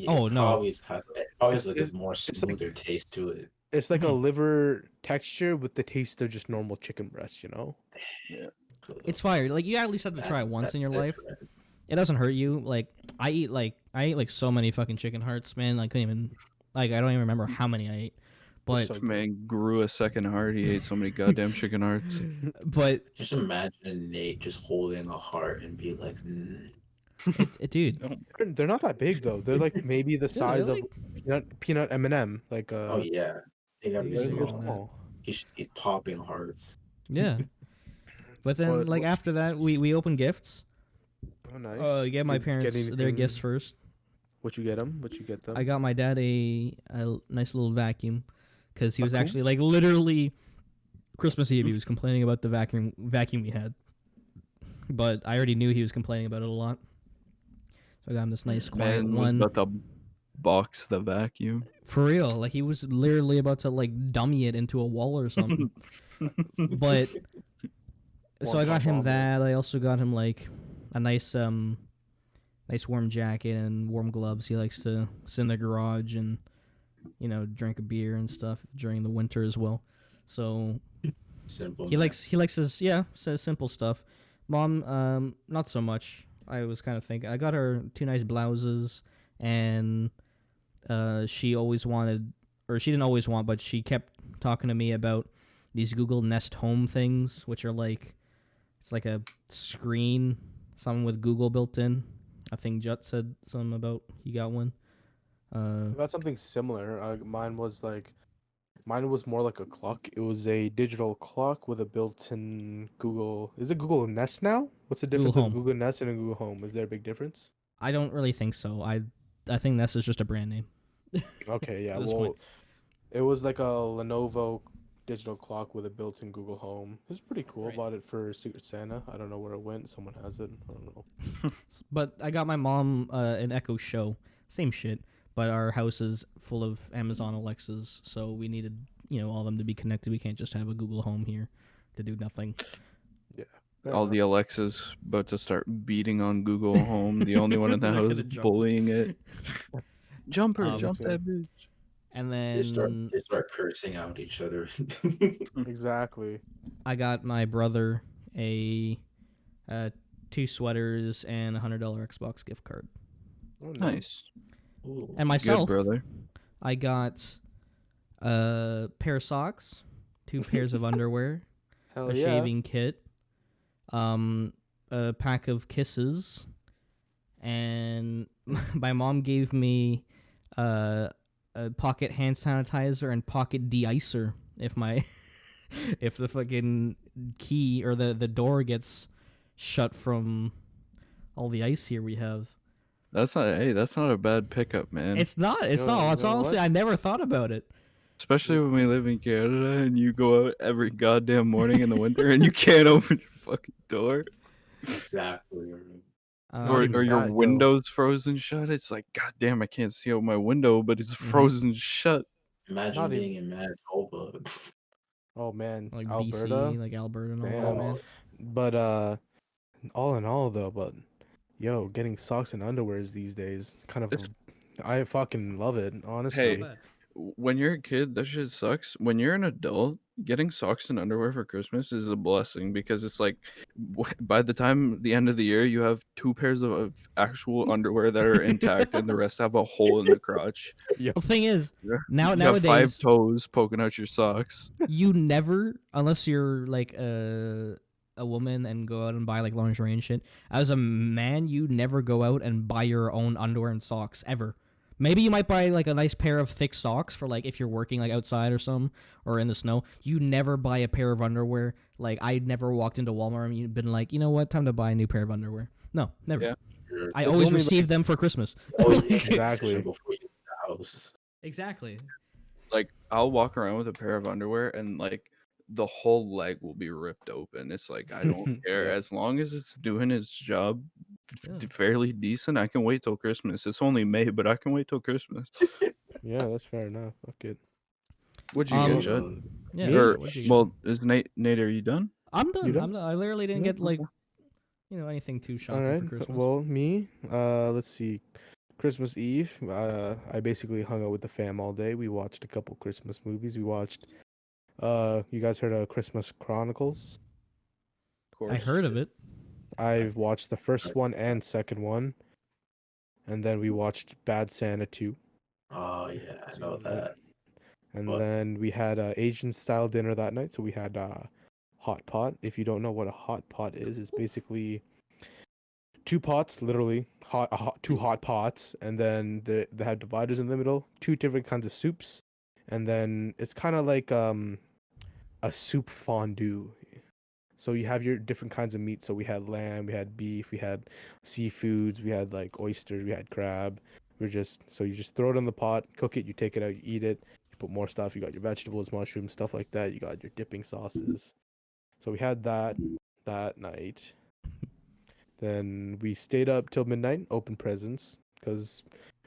Oh no. It probably has It's like it's, a more it's like smoother taste to it. it's like a Mhm. liver texture with the taste of just normal chicken breast. You know? Yeah. It's fire. Like you at least have to try it once in your life. Different. It doesn't hurt you. Like I ate like so many fucking chicken hearts, man. I couldn't even I don't even remember how many I ate. They're But so good. Man grew a second heart. He ate so many goddamn chicken hearts. but Just imagine Nate just holding a heart and be like, dude, They're not that big though. They're like maybe the dude, they're size of like peanut M&M. Like oh yeah, they gotta be bigger they're than small. that. small. He's popping hearts. Yeah. But then like What? after that we open gifts. Oh nice. Get my Get parents their gifts anything? first. What you get him? What you get them? I got my dad a nice little vacuum because he was Vacuum? actually like literally Christmas Eve. He was complaining about the vacuum we had, but I already knew he was complaining about it a lot. So I got him this nice quiet Man was one. about to box the vacuum. For real, like he was literally about to like dummy it into a wall or something. But so I got him that. I also got him like a nice warm jacket and warm gloves. He likes to sit in the garage and drink a beer and stuff during the winter as well. So Simple. he likes his says simple stuff. Mom, not so much. I was kind of thinking I got her 2 nice blouses, and she always wanted, or she didn't always want, but she kept talking to me about these Google Nest Home things, which are like, it's like a screen, something with Google built in. I think Jut said something about he got one. I got something similar. Mine was more like a clock. It was a digital clock with a built-in Google. Is it Google Nest now? What's the Google difference of Home. Google Nest and a Google Home? Is there a big difference? I don't really think so. I think Nest is just a brand name. Okay, yeah. At this Well, point. it was like a Lenovo digital clock with a built-in Google Home. It was pretty cool. Right. Bought it for Secret Santa. I don't know where it went. Someone has it. I don't know. But I got my mom an Echo Show. Same shit. But our house is full of Amazon Alexas, so we needed, all of them to be connected. We can't just have a Google Home here to do nothing. Fair All enough. the Alexas about to start beating on Google Home. The only one in the They're house gonna jump. bullying it. Jumper, jump yeah. that bitch. And They start then cursing out each other. Exactly. I got my brother a 2 sweaters and $100 Xbox gift card. Oh, Nice. Ooh. And myself, Good, brother. I got a pair of socks, 2 pairs of underwear, Hell a yeah. shaving kit, a pack of kisses, and my mom gave me a pocket hand sanitizer and pocket de-icer if my if the fucking key or the door gets shut from all the ice here we have. That's not a bad pickup, man. It's not. It's Yo, not. you It's know honestly, what? I never thought about it. Especially when we live in Canada and you go out every goddamn morning in the winter and you can't open your fucking door. Exactly. Not Or even your that, yo. window's frozen shut. It's like, goddamn, I can't see out my window, but it's frozen shut. Imagine Not being in Manitoba. Oh man, like Alberta. BC, like Alberta and all that, Damn. man. But all in all though, but yo, getting socks and underwears these days, kind of, It's- I fucking love it, honestly. Not bad. When you're a kid, that shit sucks. When you're an adult, getting socks and underwear for Christmas is a blessing because it's like by the time the end of the year, you have 2 pairs of actual underwear that are intact and the rest have a hole in the crotch. Yo, The thing is, You have 5 nowadays toes poking out your socks. you never, unless you're like a woman and go out and buy like lingerie and shit. As a man, you never go out and buy your own underwear and socks ever. Maybe you might buy like a nice pair of thick socks for like if you're working like outside or something or in the snow. You never buy a pair of underwear. Like I never walked into Walmart and been like, you know what, time to buy a new pair of underwear. No, never. Yeah. I It's always only, receive them for Christmas. Always Exactly. before you leave the house. Exactly. Like I'll walk around with a pair of underwear and like the whole leg will be ripped open. It's like I don't care Yeah. as long as it's doing its job Yeah. fairly decent. I can wait till Christmas. It's only May, but I can wait till Christmas. Yeah, that's fair enough. Fuck it. What'd you Um, get, Judd? Yeah. Me? Or what'd you get? well, is Nate? Are you done? I'm done. done? I'm done. I literally didn't Yeah, get like Okay. anything too All shocking right. for Christmas. Well, me. Let's see. Christmas Eve. I basically hung out with the fam all day. We watched a couple Christmas movies. We watched. You guys heard of Christmas Chronicles? Of course. I heard of it. I've watched the first one and second one, and then we watched Bad Santa 2. Oh yeah, I know that. And What? then we had a Asian style dinner that night. So we had hot pot. If you don't know what a hot pot is, it's basically 2 pots, literally two hot pots, and then they have dividers in the middle, 2 different kinds of soups, and then it's kind of like a soup fondue. So you have your different kinds of meat. So we had lamb, we had beef, we had seafoods, we had like oysters, we had crab, We're just so you just throw it in the pot, cook it, you take it out, you eat it. You put more stuff. You got your vegetables, mushrooms, stuff like that. You got your dipping sauces. So we had that night. Then we stayed up till midnight, open presents, because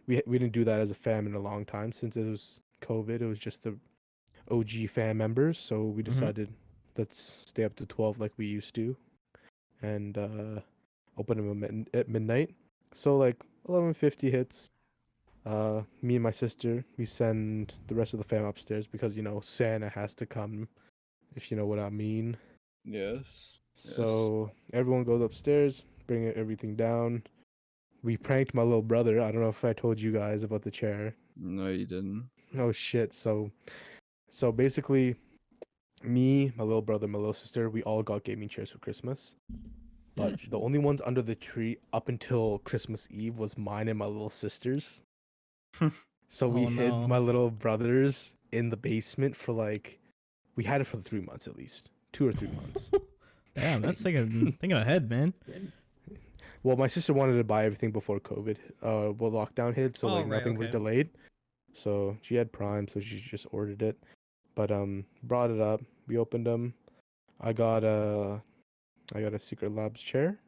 we didn't do that as a fam in a long time since it was COVID. It was just the OG fam members, so we decided let's stay up to 12 like we used to, and open them at midnight. So like 11:50 hits. Me and my sister, we send the rest of the fam upstairs because Santa has to come, if you know what I mean. Yes. So everyone goes upstairs, bring everything down. We pranked my little brother. I don't know if I told you guys about the chair. No, you didn't. Oh shit. So basically, me, my little brother, my little sister, we all got gaming chairs for Christmas. But Yeah, the only ones under the tree up until Christmas Eve was mine and my little sister's. So we Oh, hid no. my little brothers in the basement for we had it for 3 months at least, 2 or 3 months. Damn, that's thinking ahead, man. Well, my sister wanted to buy everything before COVID, well, lockdown hit, so Oh, right, nothing was okay. delayed. So she had Prime, so she just ordered it. But brought it up. We opened them. I got a Secret Labs chair,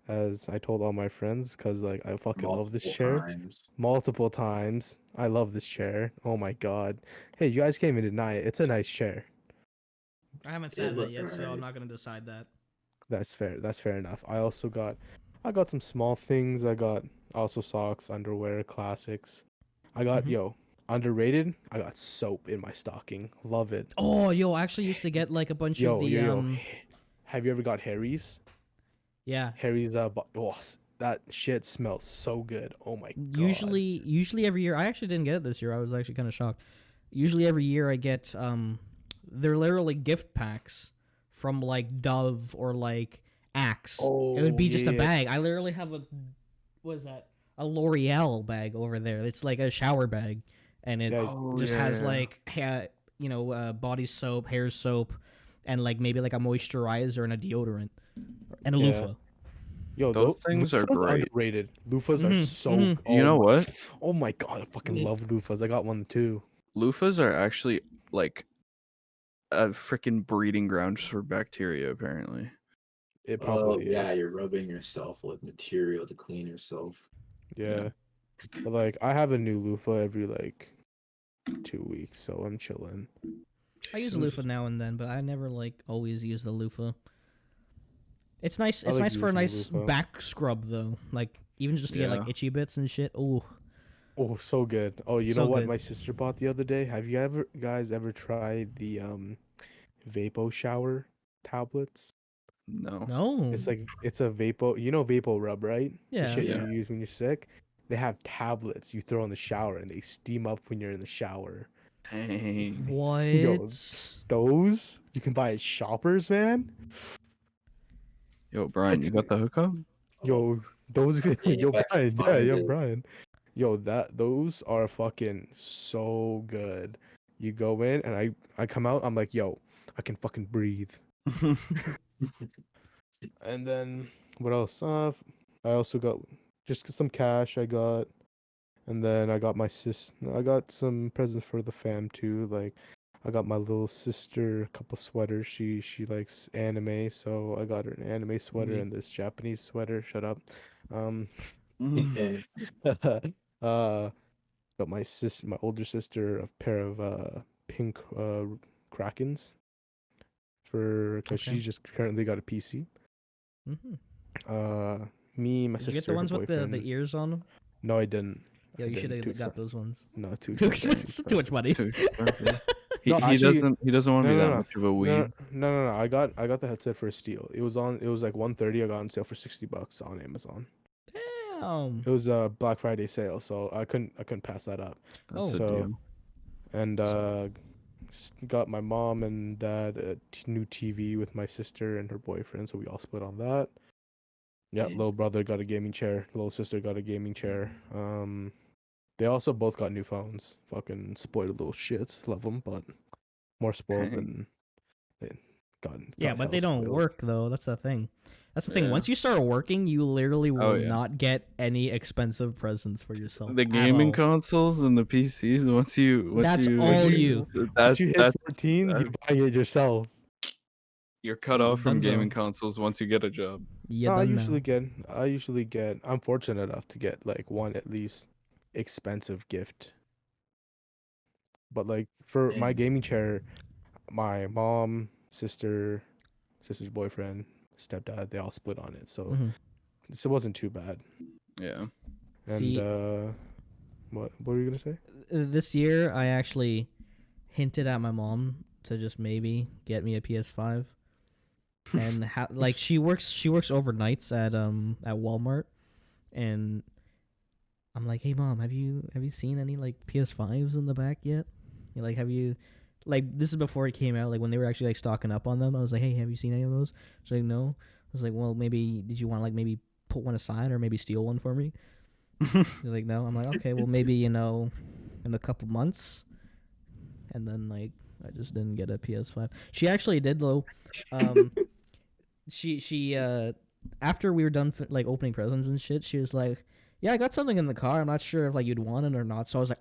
as I told all my friends, cause like I fucking love this multiple chair. times. Multiple times. I love this chair. Oh my god. Hey, you guys can't even deny it. It's a nice chair. I haven't It sat in it looked yet, so I'm alright. not gonna decide that. That's fair. That's fair enough. I got some small things. I got also socks, underwear, classics. I got Mhm. underrated. I got soap in my stocking. Love it. Oh, yo, I actually used to get like a bunch of the Yo. Have you ever got Harry's? yeah. Harry's that shit smells so good. Oh my god. Usually every year. I actually didn't get it this year. I was actually kind of shocked. Usually every year I get they're literally gift packs from like Dove or like Axe. It would Oh be just a yeah. bag. I literally have what is that? A L'Oreal bag over there. It's like a shower bag, and it Yeah, Oh just yeah, has yeah. like body soap, hair soap, and like maybe like a moisturizer and a deodorant and a yeah. loofah. Yo, Those though things are loofahs great. underrated. Loofahs are Mm-hmm. so Mm-hmm. You know what? oh my god, I fucking love loofahs. I got one too. Loofahs are actually like a freaking breeding ground for bacteria, apparently. It Oh probably yeah, is. you're rubbing yourself with material to clean yourself. Yeah. Yeah. But like I have a new loofah every 2 weeks, so I'm chilling. I use a I'm loofah just now and then, but I never like always use the loofah. It's nice. I It's like nice for a using the nice loofah. back scrub though. Like even just to get like Yeah. itchy bits and shit. Ooh, Oh, so good. Oh, you know so what good. my sister bought the other day? Have you ever guys ever tried the Vapo shower tablets? No. No. It's a Vapo, Vapo rub, right? The Yeah. shit you Yeah. use when you're sick. They have tablets you throw in the shower and they steam up when you're in the shower. Dang. Yo, What? those you can buy at Shoppers, man. Yo, Brian, It's you got the hookup? Oh, yo, those I mean, if yo I can Brian, yeah, find yo it. Brian. Yo, those are fucking so good. You go in and I come out, I'm like, yo, I can fucking breathe. And then what else? I also got just some cash I got, and then I got some presents for the fam too. Like I got my little sister a couple sweaters. She likes anime, so I got her an anime sweater Oui. and this Japanese sweater. Shut up. Um, Mhm. uh, got my older sister a pair of pink Krakens for because Okay. she just currently got a PC. Mm-hmm. Uh, Me, my Did you get the sister, her ones with the boyfriend. ears on them? No, I didn't. Yo, I you should didn't. Too have got expensive. those ones. No, too Too expensive. Too expensive. Too much expensive. money. Too expensive. He No, he actually, doesn't want to no, be no, that no, much of a no, weeb. no. I got the headset for a steal. It was like 130. I got on sale for $60 on Amazon. Damn. It was a Black Friday sale, so I couldn't pass that up. That's Oh. a So deal. and got my mom and dad a new TV with my sister and her boyfriend, so we all split on that. Yeah, And little brother got a gaming chair. Little sister got a gaming chair. They also both got new phones. Fucking spoiled little shits. Love them, but more spoiled Dang. than they Yeah, got but hell they don't spoiled. work though. That's the thing. That's the thing. Yeah. Once you start working, you literally will Oh, yeah. not get any expensive presents for yourself. The at gaming all. consoles and the PCs. Once That's you all you. Once you hit that's 14, uh, you're buying it yourself. you're cut off from gaming Dunzo. consoles once you get a job. You No, done now. I usually get, I'm fortunate enough to get like one at least expensive gift. But like for my And gaming chair, my mom, sister's boyfriend, stepdad, they all split on it. So Mhm. it wasn't too bad. Yeah. And See, what were you gonna say? this year I actually hinted at my mom to just maybe get me a PS5, and like she works overnights at Walmart, and I'm like, hey mom, have you seen any like PS5s in the back yet? Like, have you, like, this is before it came out, like when they were actually like stocking up on them. I was like, hey, have you seen any of those? She's like, no. I was like, well, maybe did you want to like maybe put one aside or maybe steal one for me? She's like, no. I'm like, okay, well maybe in a couple months, and then like I just didn't get a PS5. She actually did though. Um, she after we were done like opening presents and shit, she was like, "Yeah, I got something in the car. I'm not sure if like you'd want it or not." So I was like,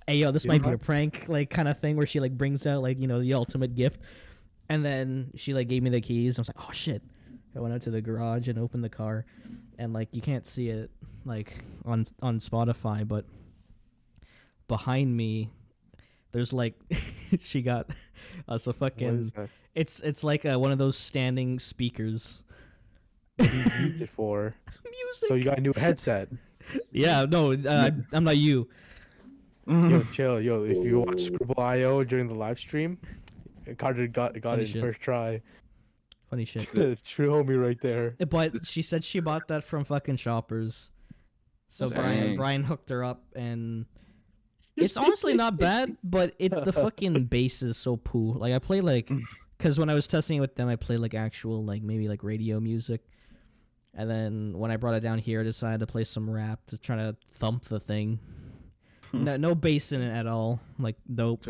"Hey, yo, this might be a PS5? prank, like kind of thing where she like brings out like the ultimate gift." And then she like gave me the keys. I was like, "Oh shit!" I went out to the garage and opened the car, and like you can't see it like on Spotify, but behind me there's like she got us a What is fucking that? it's like one of those standing speakers. What do you use it for? So you Music. got a new headset. Yeah, no, I'm not you. Yo, chill, yo. If you watch Scribble.io during the live stream, Carter got Funny it in shit. first try. Funny shit. True homie right there. But she said she bought that from fucking Shoppers. So That's Brian Dang. Brian hooked her up, and it's honestly not bad, but the fucking bass is so poo. Like I play like, because when I was testing it with them, I played like actual like maybe like radio music, and then when I brought it down here, I decided to play some rap to try to thump the thing. No bass in it at all. Like dope.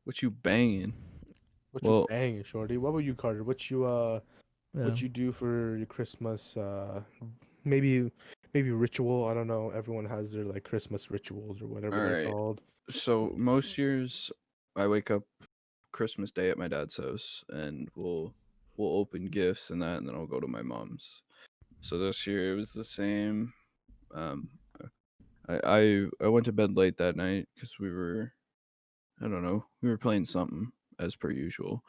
What you banging? What you Well, banging, shorty? What about you, Carter? Yeah. What you do for your Christmas? Maybe ritual. I don't know. Everyone has their like Christmas rituals or whatever all they're right. called. So most years I wake up Christmas Day at my dad's house and we'll open gifts and that and then I'll go to my mom's. So this year it was the same. Um I went to bed late that night cuz I don't know, we were playing something as per usual.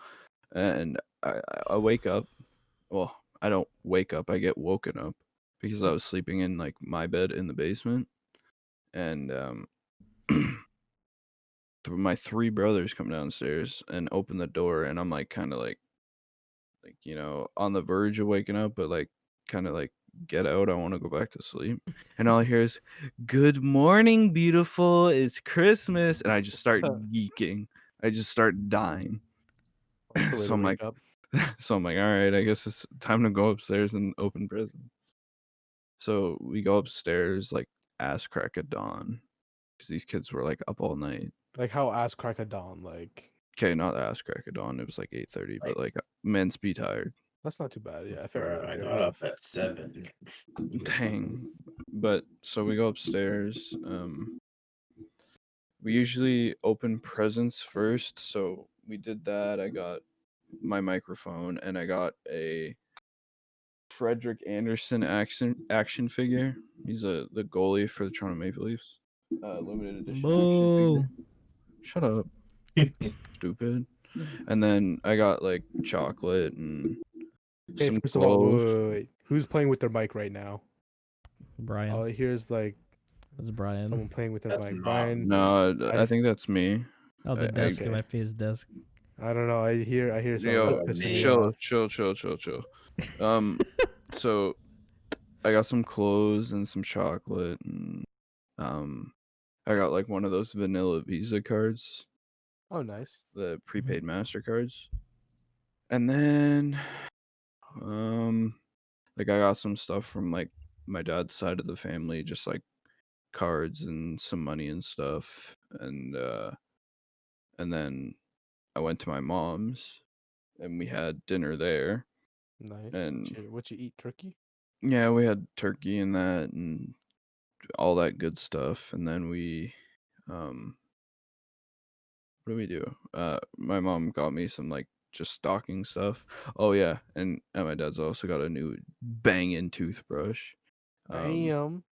And I wake up. Well, I don't wake up. I get woken up because I was sleeping in like my bed in the basement and my three brothers come downstairs and open the door and I'm like kind of like on the verge of waking up but like kind of like get out, I want to go back to sleep, and all I hear is good morning beautiful, it's Christmas, and I just start geeking, I just start dying. That's the way so to I'm like wake up. so I'm like, all right, I guess it's time to go upstairs and open presents. So we go upstairs like ass crack at dawn because these kids were like up all night. Like how ass crack a dawn. Like Okay, not ass crack of dawn. It was like 8:30, but like men's be tired. that's not too bad. Yeah, fair bro, enough. I Fair got enough. up at 7. Dang. But so we go upstairs. We usually open presents first, so we did that. I got my microphone and I got a Frederick Anderson action figure. He's the goalie for the Toronto Maple Leafs. Limited edition action Boo. figure. Shut up, stupid. And then I got like chocolate and Okay, some first of all, clothes. wait. Who's playing with their mic right now? Brian. All I hear is like That's Brian. someone playing with their That's mic. not Brian, me. No, I I think that's me. Oh, the I desk. It okay. might be his desk. I don't know. I hear someone yo, Oh, pissing me man. off. chill. So I got some clothes and some chocolate, and I got like one of those vanilla Visa cards, Oh, nice. the prepaid Mastercards, and then like I got some stuff from like my dad's side of the family, just like cards and some money and stuff, and then I went to my mom's and we had dinner there. Nice. And What you eat? Turkey? yeah, we had turkey and that and all that good stuff. And then um, what do we do? My mom got me some like just stocking stuff. Oh yeah, and my dad's also got a new banging toothbrush. Um, Damn.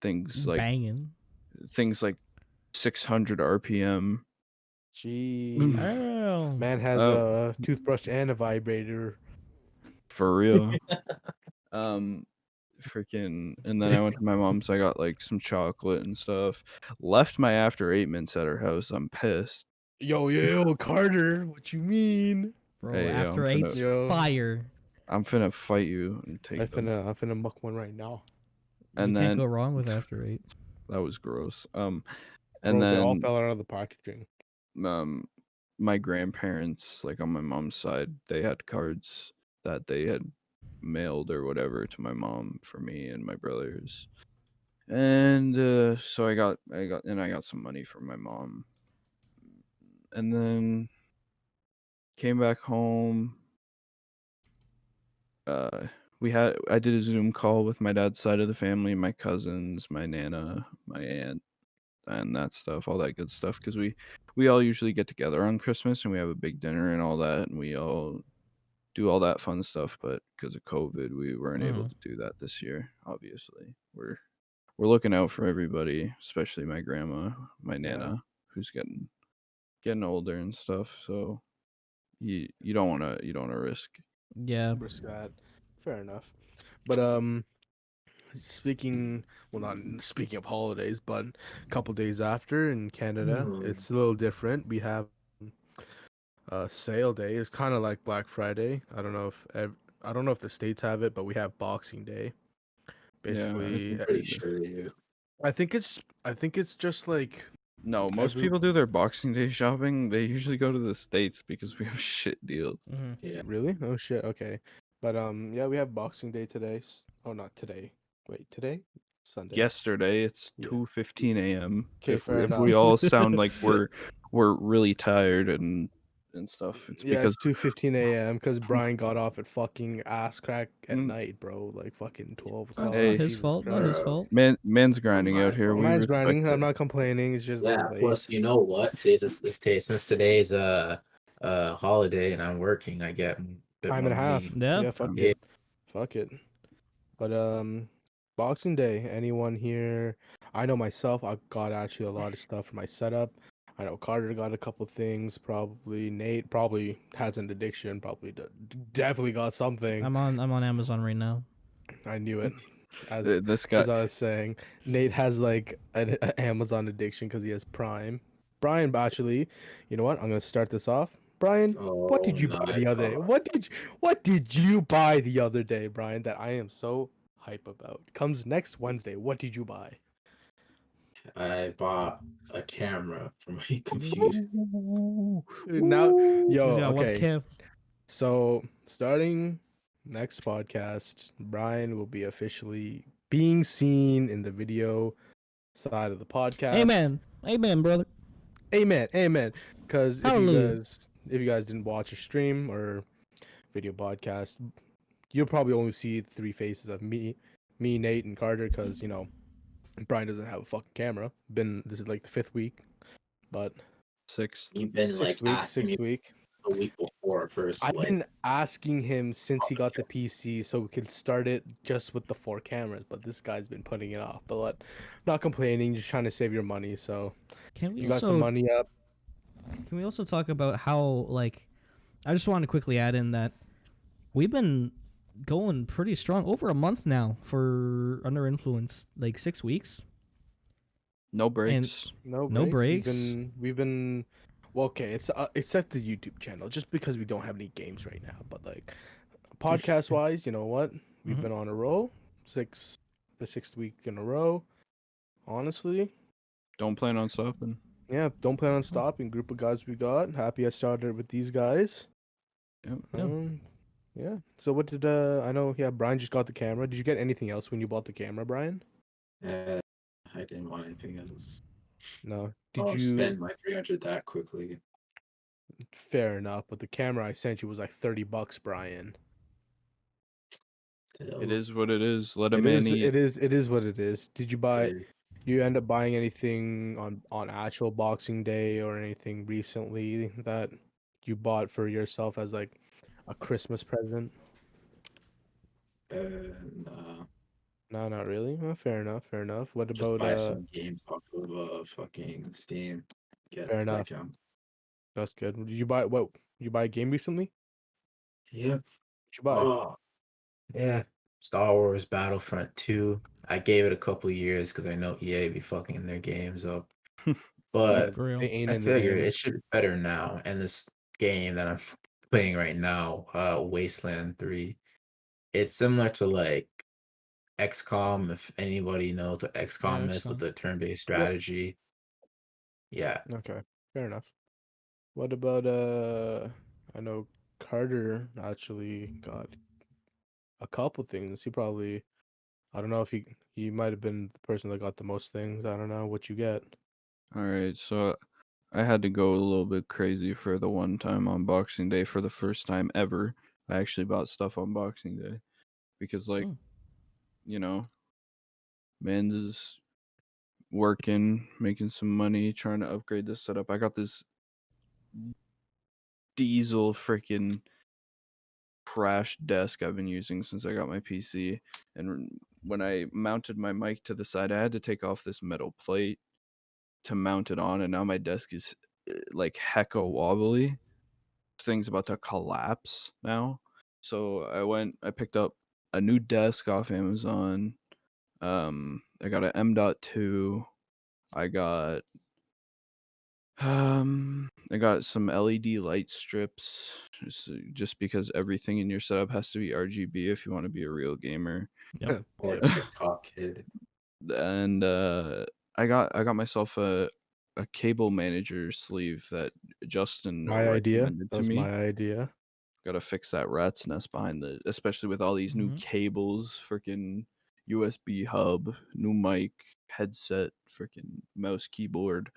things like Banging. things like 600 RPM. Jeez. Oh. Man has Oh, a toothbrush and a vibrator. for real. Um, freaking. And then I went to my mom's. I got like some chocolate and stuff. Left my after 8 minutes at her house. I'm pissed. Yo, Carter. What you mean? Bro, Hey, after eight's Yo, fire. I'm finna fight you and take them. I'm finna muck one right now, You And can't then go wrong with after eight. that was gross. And bro. They all then fell out of the packaging. um, my grandparents, like on my mom's side, they had cards that they had mailed or whatever to my mom for me and my brothers. And so I got some money from my mom. And then came back home. I did a Zoom call with my dad's side of the family, my cousins, my nana, my aunt, and that stuff, all that good stuff. Because we all usually get together on Christmas and we have a big dinner and all that, and we all do all that fun stuff. But because of COVID, we weren't able Mhm. to do that this year. Obviously, we're looking out for everybody, especially my grandma, my Yeah. nana, who's getting older and stuff. So you don't wanna risk. Yeah. Risk that. Fair enough. But speaking, well, not speaking of holidays, but a couple days after in Canada, Hmm. it's a little different. We have sale day. It's kind of like Black Friday. I don't know if the states have it, but we have Boxing Day. Yeah, I Basically, think Pretty we do. sure you. I think it's just like No, most every people do their Boxing Day shopping. They usually go to the States because we have shit deals. Mhm. Yeah. really. Oh shit. Okay, but yeah, we have Boxing Day today. Oh, not today. Wait, today? Sunday. Yesterday, it's Yeah. 2:15 a.m. Okay, fair If enough. we all sound like we're really tired and stuff, it's Yeah, because it's 2:15 a.m. because Brian got off at fucking ass crack at Mm, night, bro. Like fucking 12 That's o'clock. not hey, his Jesus fault. Not his Christ. Bro, fault. man's not grinding my out here. We fault. Mine's respect grinding. I'm it. not complaining. It's just a Yeah. little late. Plus, you know what? Since today's a holiday and I'm working, I get a bit Time more and a half. money. Yeah. Yeah, fuck Yeah. it. Fuck it. But Boxing Day, anyone here? I know myself, I got actually a lot of stuff for my setup. I know Carter got a couple things, probably Nate probably has an addiction, probably definitely got something. I'm on Amazon right now. I knew it. This guy, As I was saying, Nate has like an Amazon addiction because he has Prime. Brian, actually, you know what? I'm gonna start this off. Brian, what Oh did you buy my the other day? god. What did you buy the other day, Brian? That I am so hype about. Comes next Wednesday. What did you buy? I bought a camera for my computer. Ooh, Now, ooh. He's yo, got a okay. webcam. So starting next podcast, Brian will be officially being seen in the video side of the podcast. Amen. Amen, brother. Amen, amen. Because Hallelujah. if you guys didn't watch a stream or video podcast, you'll probably only see three faces of me, Nate, and Carter. Because Brian doesn't have a fucking camera. This is like the fifth week, but Sixth. You've been like asking me sixth week. a week before first, I've like been asking him since he got the PC so we could start it just with the four cameras, but this guy's been putting it off. But not complaining, just trying to save your money. So Can we you got some also money up. can we also talk about how like I just want to quickly add in that we've been going pretty strong over a month now for Under Influence, like 6 weeks, No and breaks. No no breaks. breaks. We've been well, okay, except the YouTube channel, just because we don't have any games right now. But like podcast wise, you know what? We've Mhm. been on a roll. The sixth week in a row. Honestly, Don't plan on stopping. yeah, don't plan on stopping. Group of guys we got. Happy I started with these guys. Yep. Yeah. Yeah. So what did I know? Yeah, Brian just got the camera. Did you get anything else when you bought the camera, Brian? uh, I didn't want anything else. No. Did I'll you? spend my 300 that quickly. Fair enough, but the camera I sent you was like $30, Brian. It is what it is. Let a It man is. eat. It is what it is. Did you buy? Hey, You end up buying anything on actual Boxing Day or anything recently that you bought for yourself as like a Christmas present? nah, No, not really. Well, fair enough. Fair enough. What just about buy some games off of fucking Steam. Get Fair to the enough. account. That's good. Did you buy what? You buy a game recently? Yep. What you buy? Oh, yeah. Star Wars Battlefront 2. I gave it a couple years because I know EA be fucking their games up. Yeah, But For real. they ain't I in the figure game. it should be better now. And this game that I'm playing right now, Wasteland 3, it's similar to like XCOM, if anybody knows what Yeah, XCOM is with XCOM. the turn-based Yep. strategy. Yeah. Okay. Fair enough. What about I know Carter actually got a couple things. He probably I don't know if he might have been the person that got the most things. I don't know what you get. All right, so I had to go a little bit crazy for the one time on Boxing Day for the first time ever. I actually bought stuff on Boxing Day because, like, Mm. you know, man's is working, making some money, trying to upgrade this setup. I got this diesel freaking crash desk I've been using since I got my PC. And when I mounted my mic to the side, I had to take off this metal plate to mount it on, and now my desk is like hecka wobbly. Thing's about to collapse now. So I picked up a new desk off Amazon. I got an M.2. I got I got some LED light strips just because everything in your setup has to be RGB if you want to be a real gamer. Yep. Or Yeah. TikTok kid. And I got myself a cable manager sleeve that Justin My idea. recommended That to was me. my idea. Gotta fix that rat's nest behind especially with all these new Mhm. cables, freaking USB hub, new mic, headset, freaking mouse, keyboard,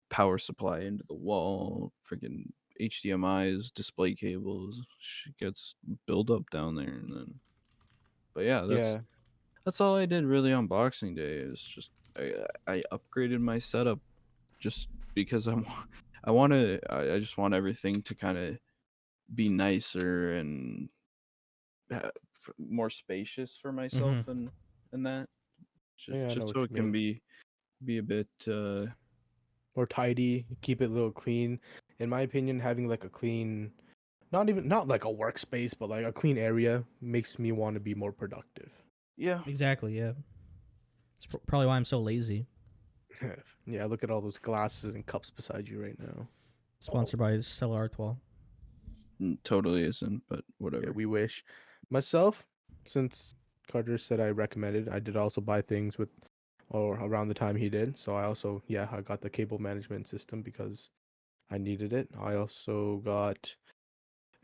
power supply into the wall, freaking HDMI's, display cables. Shit gets build up down there, and then. But yeah, Yeah. that's all I did really on Boxing Day. Is just I upgraded my setup just because I want to I just want everything to kind of be nicer and more spacious for Mhm. myself and that Yeah, I know just what so you it can mean. be a bit More tidy, keep it a little clean. In my opinion, having like a clean, not like a workspace, but like a clean area makes me want to be more productive. yeah. Exactly. Yeah. It's probably why I'm so lazy. Yeah, look at all those glasses and cups beside you right now. Sponsored by Stella Artois. Totally isn't, but Yeah, whatever. we wish. Myself, since Carter said I recommended, I did also buy things with or around the time he did. So I also, yeah, I got the cable management system because I needed it. I also got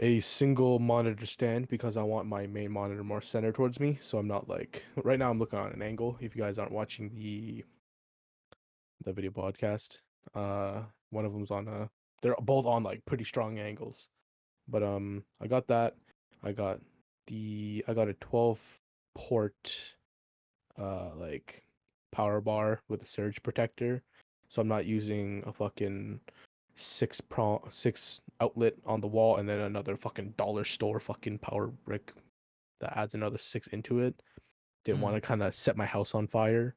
a single monitor stand because I want my main monitor more centered towards me. So I'm not like right now I'm looking on an angle. If you guys aren't watching the video podcast, one of them's on a they're both on like pretty strong angles. But I got that. I got I got a 12 port like power bar with a surge protector. So I'm not using a fucking six outlet on the wall and then another fucking dollar store fucking power brick that adds another six into it. Didn't want Mm. to kind of set my house on fire.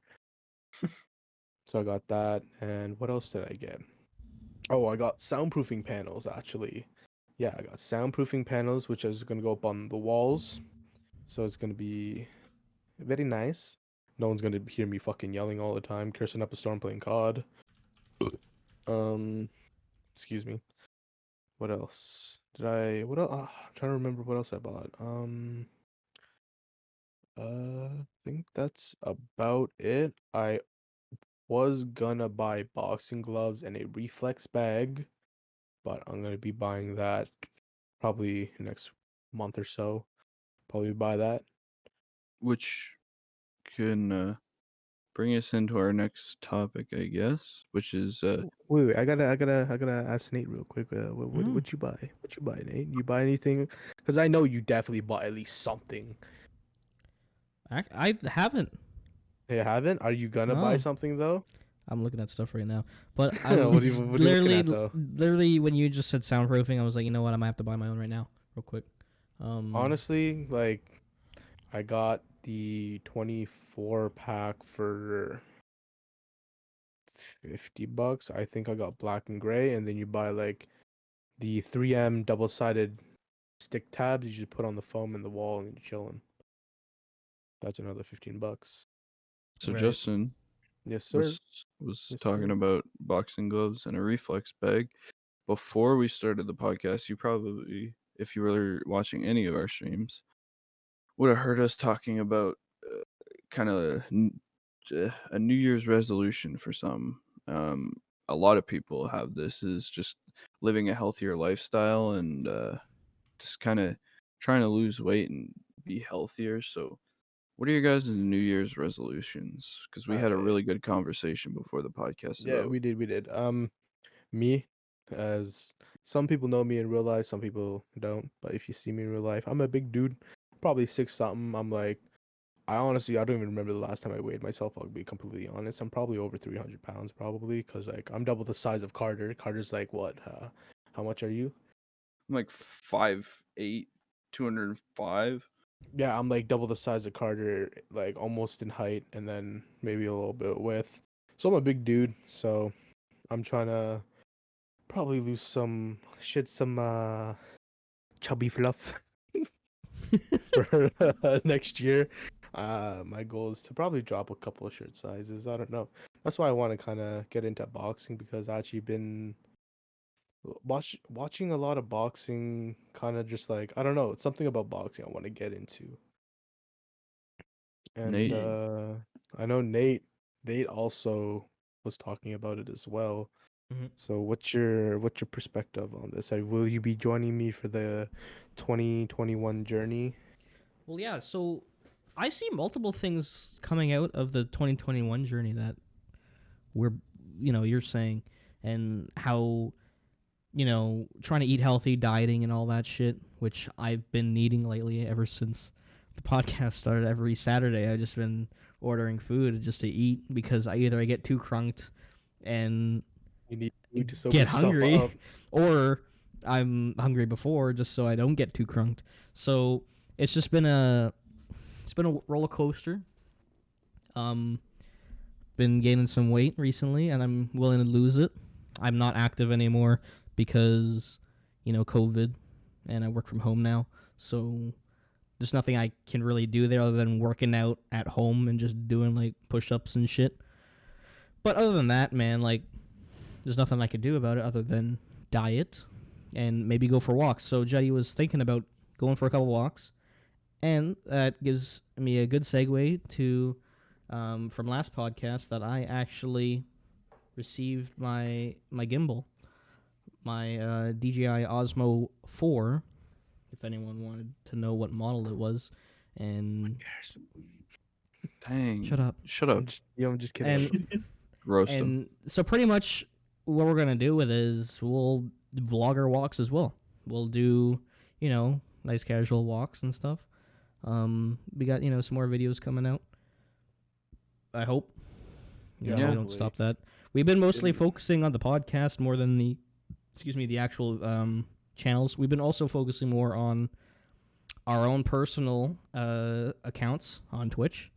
So I got that. And what else did I get? Oh, I got soundproofing panels actually. Yeah, I got soundproofing panels, which is gonna go up on the walls. So it's gonna be very nice. No one's gonna hear me fucking yelling all the time, cursing up a storm playing COD. Um, excuse me. What else? Did I? What else? I'm trying to remember what else I bought. I think that's about it. I was gonna buy boxing gloves and a reflex bag, but I'm gonna be buying that probably next month or so. Probably buy that. Which can bring us into our next topic, I guess, which is Wait, I gotta ask Nate real quick. Mm. What you buy? What you buy, Nate? You buy anything? Because I know you definitely bought at least something. I haven't. You haven't? Are you gonna buy No, something though? I'm looking at stuff right now. But I'm What are you looking at though? literally when you just said soundproofing, I was like, you know what? I might have to buy my own right now, real quick. Honestly, like I got the 24 pack for $50. I think I got black and gray, and then you buy like the 3M double-sided stick tabs. You just put on the foam in the wall and you're chilling. That's another $15. So Right. Justin Yes, sir. was Yes, talking sir. about boxing gloves and a reflex bag. Before we started the podcast, you probably, if you were watching any of our streams, would have heard us talking about kind of a New Year's resolution for some. A lot of people have this is just living a healthier lifestyle and just kind of trying to lose weight and be healthier. So, what are your guys' New Year's resolutions? Because we had a Okay. really good conversation before the podcast Yeah, about we did. We did. Me, as some people know me in real life, some people don't. But if you see me in real life, I'm a big dude, probably six something. I'm like, I don't even remember the last time I weighed myself. I'll be completely honest. I'm probably over 300 pounds, probably, because like I'm double the size of Carter. Carter's like what? How much are you? I'm like 5'8", 205. Yeah, I'm like double the size of Carter, like almost in height, and then maybe a little bit width. So I'm a big dude. So I'm trying to probably lose some chubby fluff for next year. My goal is to probably drop a couple of shirt sizes. I don't know. That's why I want to kind of get into boxing because I actually been watching a lot of boxing. Kind of just like I don't know. It's something about boxing I want to get into. And Nate, I know Nate also was talking about it as well. Mhm. So what's your perspective on this? Will you be joining me for the 2021 journey? Well, yeah. So I see multiple things coming out of the 2021 journey that we're, you're saying, and how trying to eat healthy, dieting, and all that shit, which I've been needing lately ever since the podcast started. Every Saturday, I've just been ordering food just to eat because I get too crunked and You need food to sober get yourself hungry, up. or I'm hungry before just so I don't get too crunked. So it's just been a roller coaster. Um, been gaining some weight recently, and I'm willing to lose it. I'm not active anymore because, COVID, and I work from home now. So there's nothing I can really do there other than working out at home and just doing like push-ups and shit. But other than that, man, like there's nothing I could do about it other than diet and maybe go for walks. So Jetty was thinking about going for a couple walks, and that gives me a good segue to from last podcast that I actually received my gimbal, my DJI Osmo 4. If anyone wanted to know what model it was, and dang, shut up. shut up, I'm just kidding. And roast him. and so pretty much what we're gonna do with it is we'll vlog our walks as well. We'll do nice casual walks and stuff. We got some more videos coming out. I hope. Yeah, We don't hopefully. stop that. We've been mostly And focusing on the podcast more than the actual channels. We've been also focusing more on our own personal accounts on Twitch.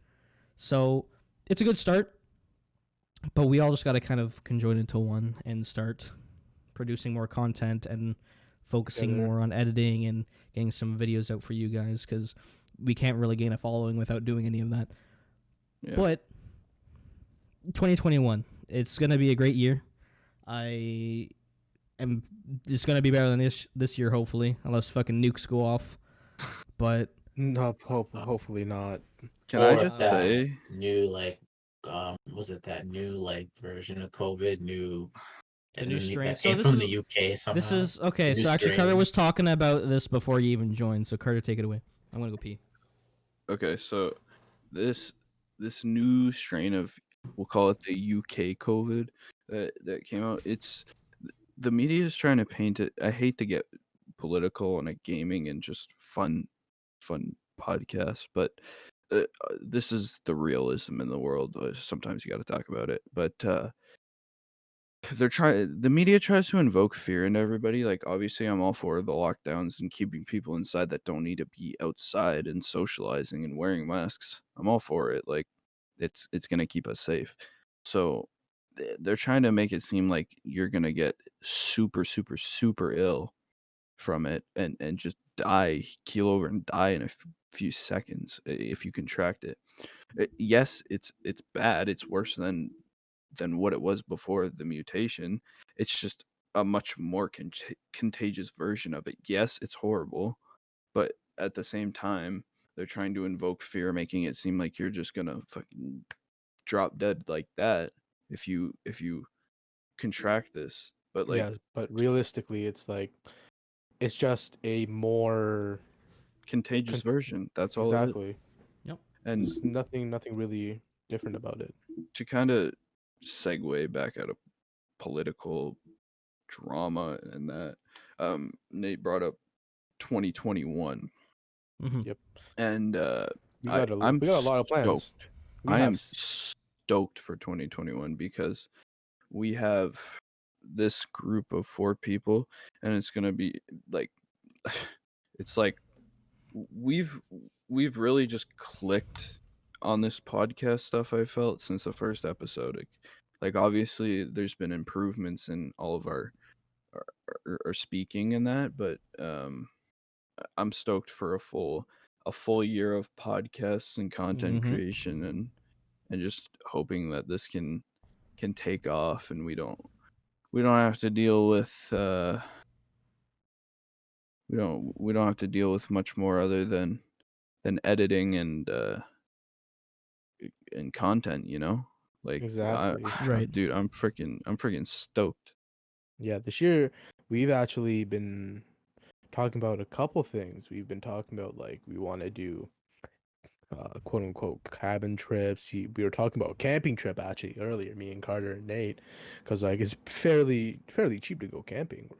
So it's a good start, but we all just got to kind of conjoin into one and start producing more content and focusing together. more on editing and getting some videos out for you guys because we can't really gain a following without doing any of that. Yeah. But 2021, it's gonna be a great year. I am. It's gonna be better than this year, hopefully, unless fucking nukes go off. But No, hopefully not. Can I Or just Um, that say, new was it that new like version of COVID, new the and new then strain. that So came this from is the UK this somehow? is okay. The new So actually, Carter strain. was talking about this before you even joined. So Carter, take it away. I'm gonna go pee. okay, so this this new strain of, we'll call it the UK COVID that came out. It's the media is trying to paint it. I hate to get political on a gaming and just fun podcast, but this is the realism in the world. Sometimes you got to talk about it, but the media tries to invoke fear into everybody. Like, obviously, I'm all for the lockdowns and keeping people inside that don't need to be outside and socializing and wearing masks. I'm all for it. Like, it's gonna keep us safe. So they're trying to make it seem like you're gonna get super, super, super ill from it and just die, keel over and die in a few seconds if you contract it. Yes, it's bad. It's worse than what it was before the mutation. It's just a much more contagious version of it. Yes, it's horrible, but at the same time, they're trying to invoke fear, making it seem like you're just gonna fucking drop dead like that if you contract this. But like Yeah, but realistically, it's like it's just a more contagious con- version. That's all it is. exactly. Yep. And There's nothing really different about it. to kind of segue back out of political drama and that, Nate brought up 2021, Mm-hmm. Yep. and We I got a I'm we got a lot of plans. stoked. We I have am stoked for 2021 because we have this group of 4 people, and it's gonna be like, it's like we've we've really just clicked on this podcast stuff. I felt since the first episode. Like obviously, there's been improvements in all of our speaking and that, but I'm stoked for a full year of podcasts and content Mm-hmm. creation and just hoping that this can take off and we don't have to deal with we don't have to deal with much more other than editing and content, like exactly. Right. dude, I'm freaking stoked. Yeah, this year we've actually been talking about a couple things. We've been talking about like we want to do quote unquote cabin trips. We were talking about a camping trip actually earlier, me and Carter and Nate, because like it's fairly cheap to go camping.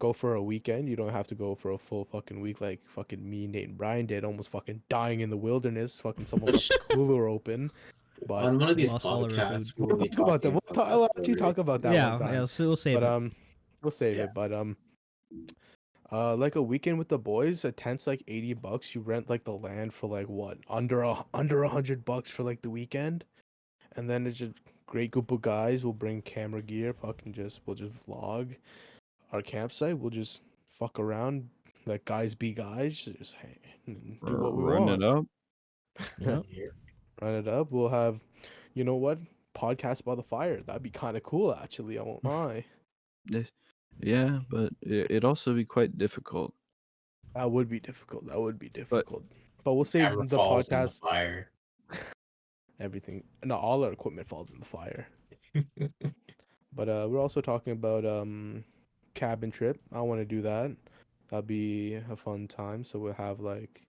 Go for a weekend. You don't have to go for a full fucking week like fucking me, Nate, and Brian did, almost fucking dying in the wilderness. Fucking someone left the cooler open. But On one of these Lost all of our food. podcasts, we will we'll be talk about that. talking about that I'll actually story. talk about that one Yeah. time. Yeah. So we'll save But it. we'll save Yeah. it. But like a weekend with the boys, a tent's like $80. You rent like the land for like what, under $100 for like the weekend, and then it's just great group of guys. We'll bring camera gear. We'll just vlog our campsite. We'll just fuck around, let guys be guys. Just hang and do what we Run it want. up. Yep. Here. Run it up. We'll have, you know what, podcast by the fire. That'd be kind of cool, actually. I won't lie. Eh, Yeah, but it'd also be quite difficult. That would be difficult. That would be But difficult. But we'll save Camera the falls in the podcast. fire. Everything. No, all our equipment falls in the fire. But we're also talking about cabin trip. I want to do that. That'll be a fun time. So we'll have like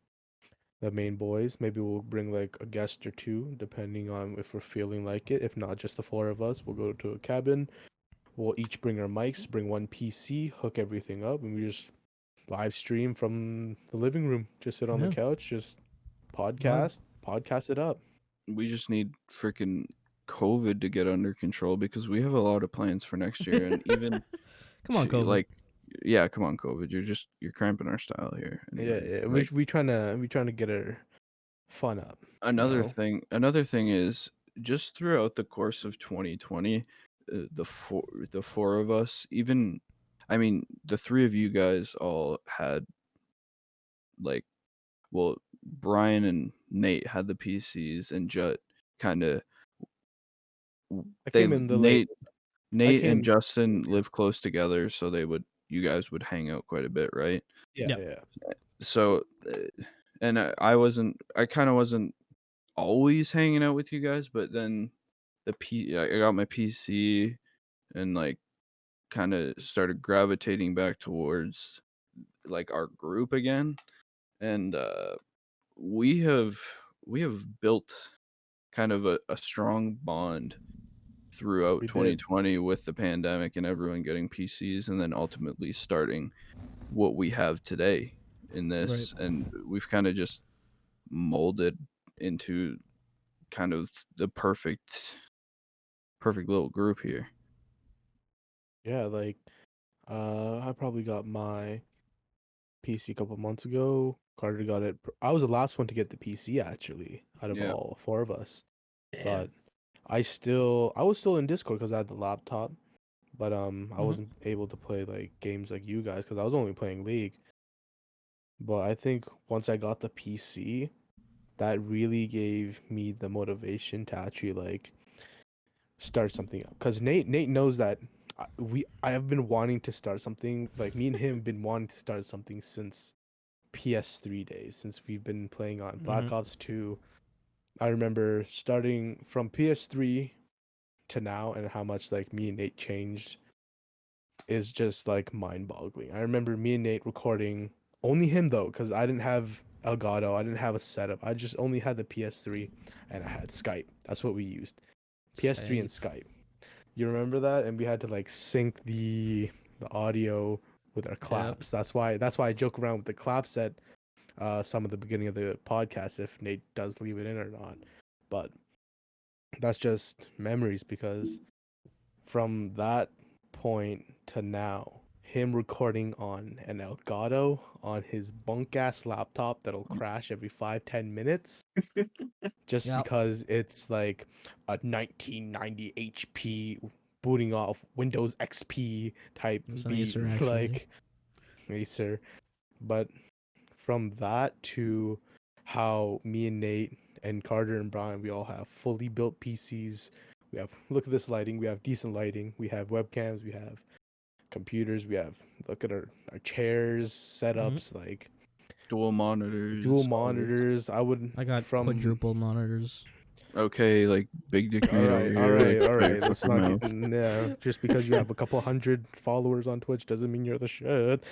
the main boys. Maybe we'll bring like a guest or two, depending on if we're feeling like it. If not, just the 4 of us. We'll go to a cabin. We'll each bring our mics, bring one PC, hook everything up, and we just live stream from the living room. Just sit on the Yeah. couch, just Well, podcast it up. we just need freaking COVID to get under control because we have a lot of plans for next year, and even come on, COVID. like, yeah, come on, COVID, you're cramping our style here. Yeah, Anyway, yeah. like We trying to get our fun up. another thing is just throughout the course of 2020, the four of us, even, I mean, the 3 of you guys all had like, well, Brian and Nate had the PCs, and Jut kind of I they came in the late. Nate I Nate and came. Justin live close together, so you guys would hang out quite a bit, right? Yeah, Yeah. yeah. So, and I kind of wasn't always hanging out with you guys, but then I got my PC and like kind of started gravitating back towards like our group again, and we have we have built kind of a strong bond throughout We did. 2020 with the pandemic and everyone getting PCs, and then ultimately starting what we have today in Right. this. And we've kind of just molded into kind of the perfect little group here. Yeah, like I probably got my PC a couple months ago. Carter got it. I was the last one to get the PC actually, out of Yeah. all four of us. Damn. But I was still in Discord because I had the laptop. But I wasn't able to play like games like you guys because I was only playing League. But I think once I got the PC, that really gave me the motivation to actually like start something up. Because Nate knows that I have been wanting to start something. Like me and him been wanting to start something since PS3 days, since we've been playing on Black Ops 2. I remember starting from PS3 to now and how much like me and Nate changed is just like mind-boggling. I remember me and Nate recording, only him though, because I didn't have Elgato, I didn't have a setup. I just only had the PS3 and I had Skype. That's what we used. PS3 and Skype. Skype. You remember that? And we had to like sync the audio with our Yep. claps. That's why I joke around with the claps at some of the beginning of the podcast if Nate does leave it in or not. But that's just memories because from that point to now, him recording on an Elgato on his bunk ass laptop that'll crash every 5-10 minutes just Yep. because it's like a 1990 HP booting off Windows XP type It was an beat Acer actually. like Acer. But from that to how me and Nate and Carter and Brian, we all have fully built PCs. We have, look at this lighting. We have decent lighting. We have webcams. We have computers. We have, look at our chairs, setups, like Dual monitors. dual all this. monitors. I would, I got from, quadruple monitors. Okay, like Big Dick all Nate over right, all here. Like, right, all shut your right. Let's fucking not mouth. get, yeah, just because you have a couple hundred followers on Twitch doesn't mean you're the shit.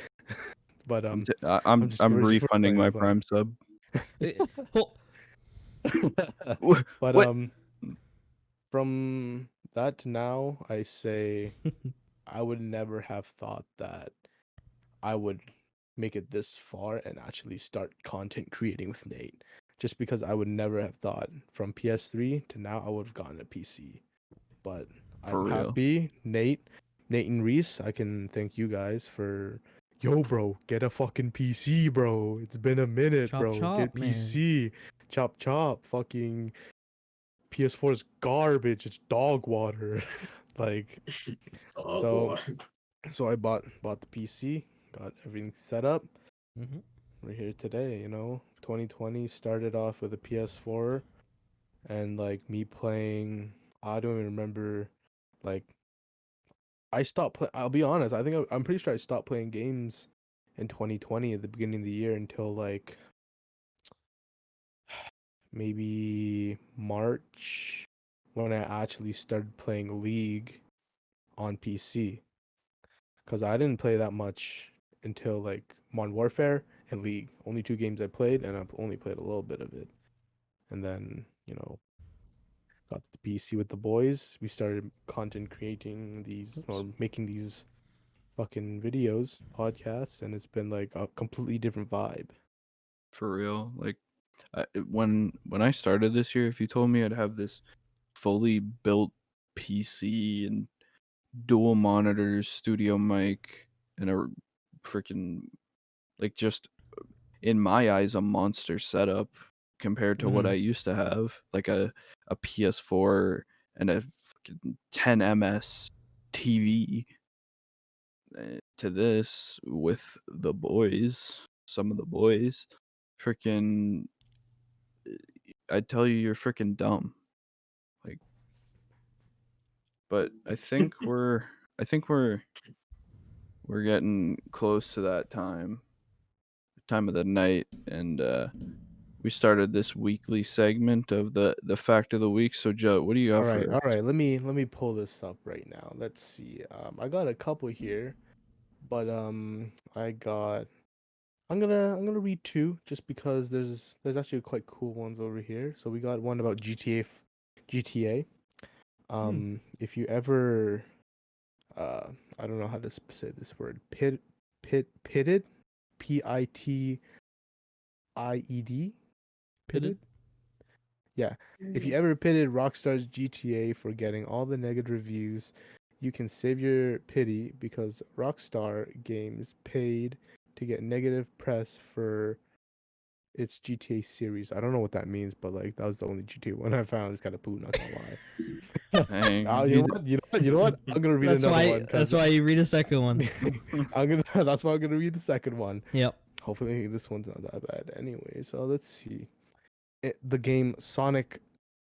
But, I'm we're refunding playing, my we're playing. Prime sub. Oh, But, What? from that to now, I say I would never have thought that I would make it this far and actually start content creating with Nate. Just because I would never have thought from PS3 to now I would have gotten a PC. But For I'm real. happy, Nate and Reese, I can thank you guys for, yo bro, get a fucking PC, bro. It's been a minute, chop bro. Get chop, man. PC. Chop chop. Fucking PS4 is garbage. It's dog water. Like, Oh so boy. so I bought the PC, got everything set up. Mm-hmm. We're here today, 2020 started off with a PS4 and like me playing, I don't even remember, like I stopped play I'll be honest, I think I'm pretty sure I stopped playing games in 2020 at the beginning of the year until like maybe March when I actually started playing League on PC. Because I didn't play that much until like Modern Warfare and League. Only two games I played, and I've only played a little bit of it. And then, got the PC with the boys. We started content creating these Oops. or making these fucking videos, podcasts, and it's been like a completely different vibe. For real. Like, when I started this year, if you told me I'd have this fully built PC and dual monitors, studio mic, and a freaking, like, just in my eyes, a monster setup compared to what I used to have, like a PS4 and a fucking 10 ms TV, to this with the boys, some of the boys, freaking, I tell you, you're freaking dumb. Like, but I think we're getting close to that time of the night, and we started this weekly segment of the fact of the week. So Joe, what do you got for All us? right. Let me pull this up right now. Let's see. I got a couple here, but I got I'm gonna read two just because there's actually quite cool ones over here. So we got one about GTA. If you ever I don't know how to say this word. Pitted, P-I-T-I-E-D, Pitted. pitted. Yeah. If you ever pitted Rockstar's GTA for getting all the negative reviews, you can save your pity because Rockstar Games paid to get negative press for its GTA series. I don't know what that means, but like that was the only GTA one I found. It's kind of poo, not gonna lie. Dang, You know what? You know what? You know what? I'm gonna read That's another why. one. That's why you read a second one. I'm gonna. That's why I'm gonna read the second one. Yep. Hopefully, this one's not that bad. Anyway, so let's see. The game Sonic.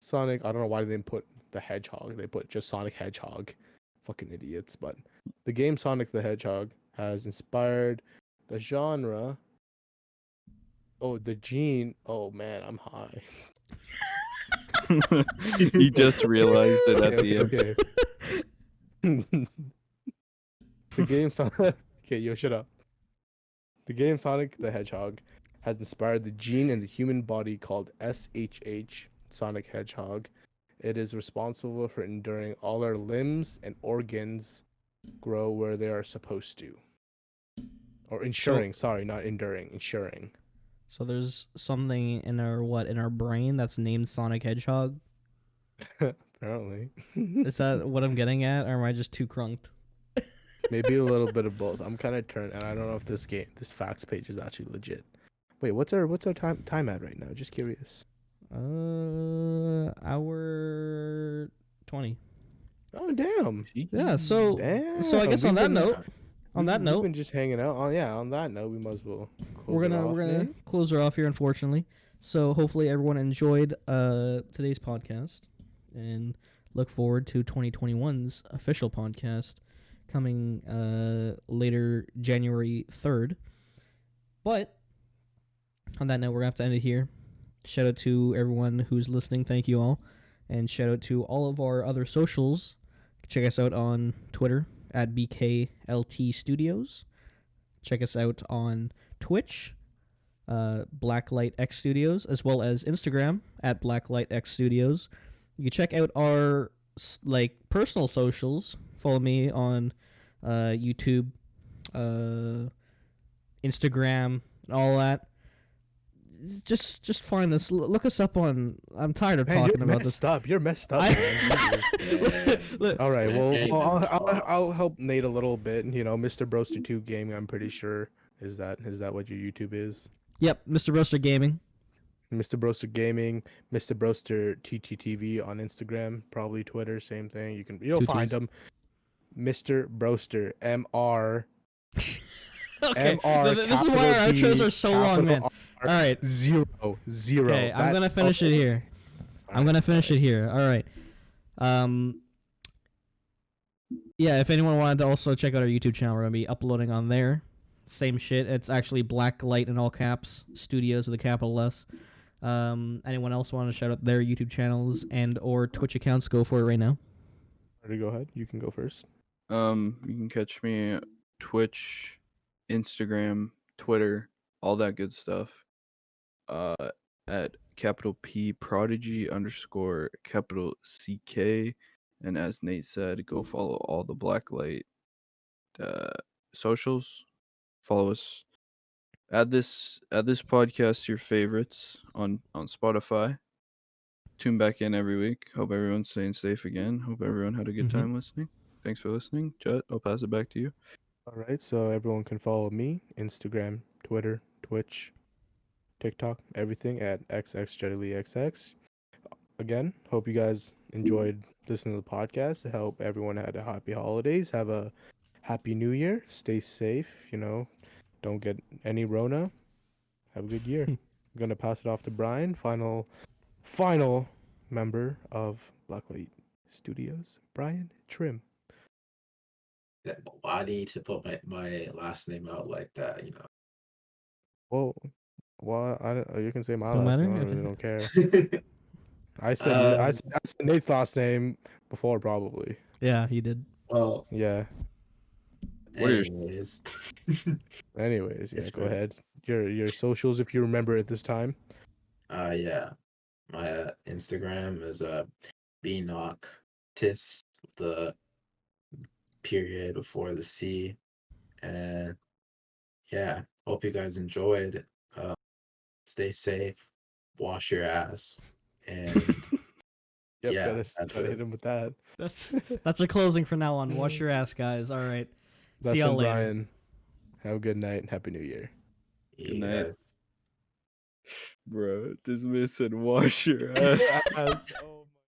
Sonic. I don't know why they didn't put the Hedgehog. They put just Sonic Hedgehog. Fucking idiots. But the game Sonic the Hedgehog has inspired the genre. Oh, the gene. Oh man, I'm high. he just realized it at the end. Okay. The game Sonic. Okay, yo, shut up. The game Sonic the Hedgehog has inspired the gene in the human body called SHH, Sonic Hedgehog. It is responsible for enduring all our limbs and organs grow where they are supposed to. Or ensuring, sorry, not enduring, ensuring. So there's something in our brain that's named Sonic Hedgehog. Apparently. Is that what I'm getting at, or am I just too crunked? Maybe a little bit of both. I'm kind of turned, and I don't know if this facts page is actually legit. Wait, what's our time at right now? Just curious. Hour 20. Oh damn! Yeah. So Damn. I guess on that note, We've been just hanging out. On that note, we might as well close we're gonna close her off here, unfortunately. So hopefully everyone enjoyed today's podcast, and look forward to 2021's official podcast coming later January 3rd. But on that note, we're gonna have to end it here. Shout out to everyone who's listening. Thank you all, and shout out to all of our other socials. Check us out on Twitter at BKLT Studios. Check us out on Twitch, Blacklight X Studios, as well as Instagram at Blacklight X Studios. You can check out our personal socials. Follow me on YouTube, Instagram, and all that. Just find us. Look us up on. I'm tired of talking about this. You're messed up. Man. All right. Well, I'll help Nate a little bit. You know, Mr. Broster 2 Gaming. I'm pretty sure is that what your YouTube is? Yep, Mr. Broster Gaming. Mr. Broster Gaming, Mr. Broster TTTV on Instagram, probably Twitter, same thing. You'll find him. Mr. Broster MR. Okay, MR. This is why our outros are so long, man. All right, 0. Okay, I'm gonna finish it here. I'm gonna finish it here. All right. Yeah, if anyone wanted to also check out our YouTube channel, we're gonna be uploading on there. Same shit. It's actually Blacklight in all caps Studios with a capital S. Anyone else want to shout out their YouTube channels and or Twitch accounts? Go for it right now. Ready? Go ahead. You can go first. You can catch me Twitch, Instagram, Twitter, all that good stuff. At capital P Prodigy _ capital CK, and as Nate said, go follow all the Blacklight socials. Follow us. Add this podcast to your favorites on Spotify. Tune back in every week. Hope everyone's staying safe again. Hope everyone had a good time listening. Thanks for listening. Jet, I'll pass it back to you. All right, so everyone can follow me, Instagram, Twitter, Twitch, TikTok, everything at XXJettyLeeXX. Again, hope you guys enjoyed listening to the podcast. I hope everyone had a happy holidays. Have a happy new year. Stay safe, don't get any Rona. Have a good year. I'm going to pass it off to Brian, final member of Blacklight Studios. Brian Trim. Why do you need to put my last name out like that? Whoa. Well, you can say my Don't last matter? name. I Okay. really don't care. I said Nate's last name before, probably. Yeah, he did. Well, Yeah. anyways. Anyways, yeah, It's go great. ahead. Your socials, if you remember at this time. Yeah. My Instagram is bnoctis with the period before the C. And yeah, hope you guys enjoyed. Stay safe. Wash your ass. And Yep, yeah, gotta that's hit it. him with that. That's a closing for now on. Wash your ass, guys. All right. That's See y'all been later. Brian. Have a good night and Happy New Year. Good night. Yes. Bro, this man said wash your ass. Oh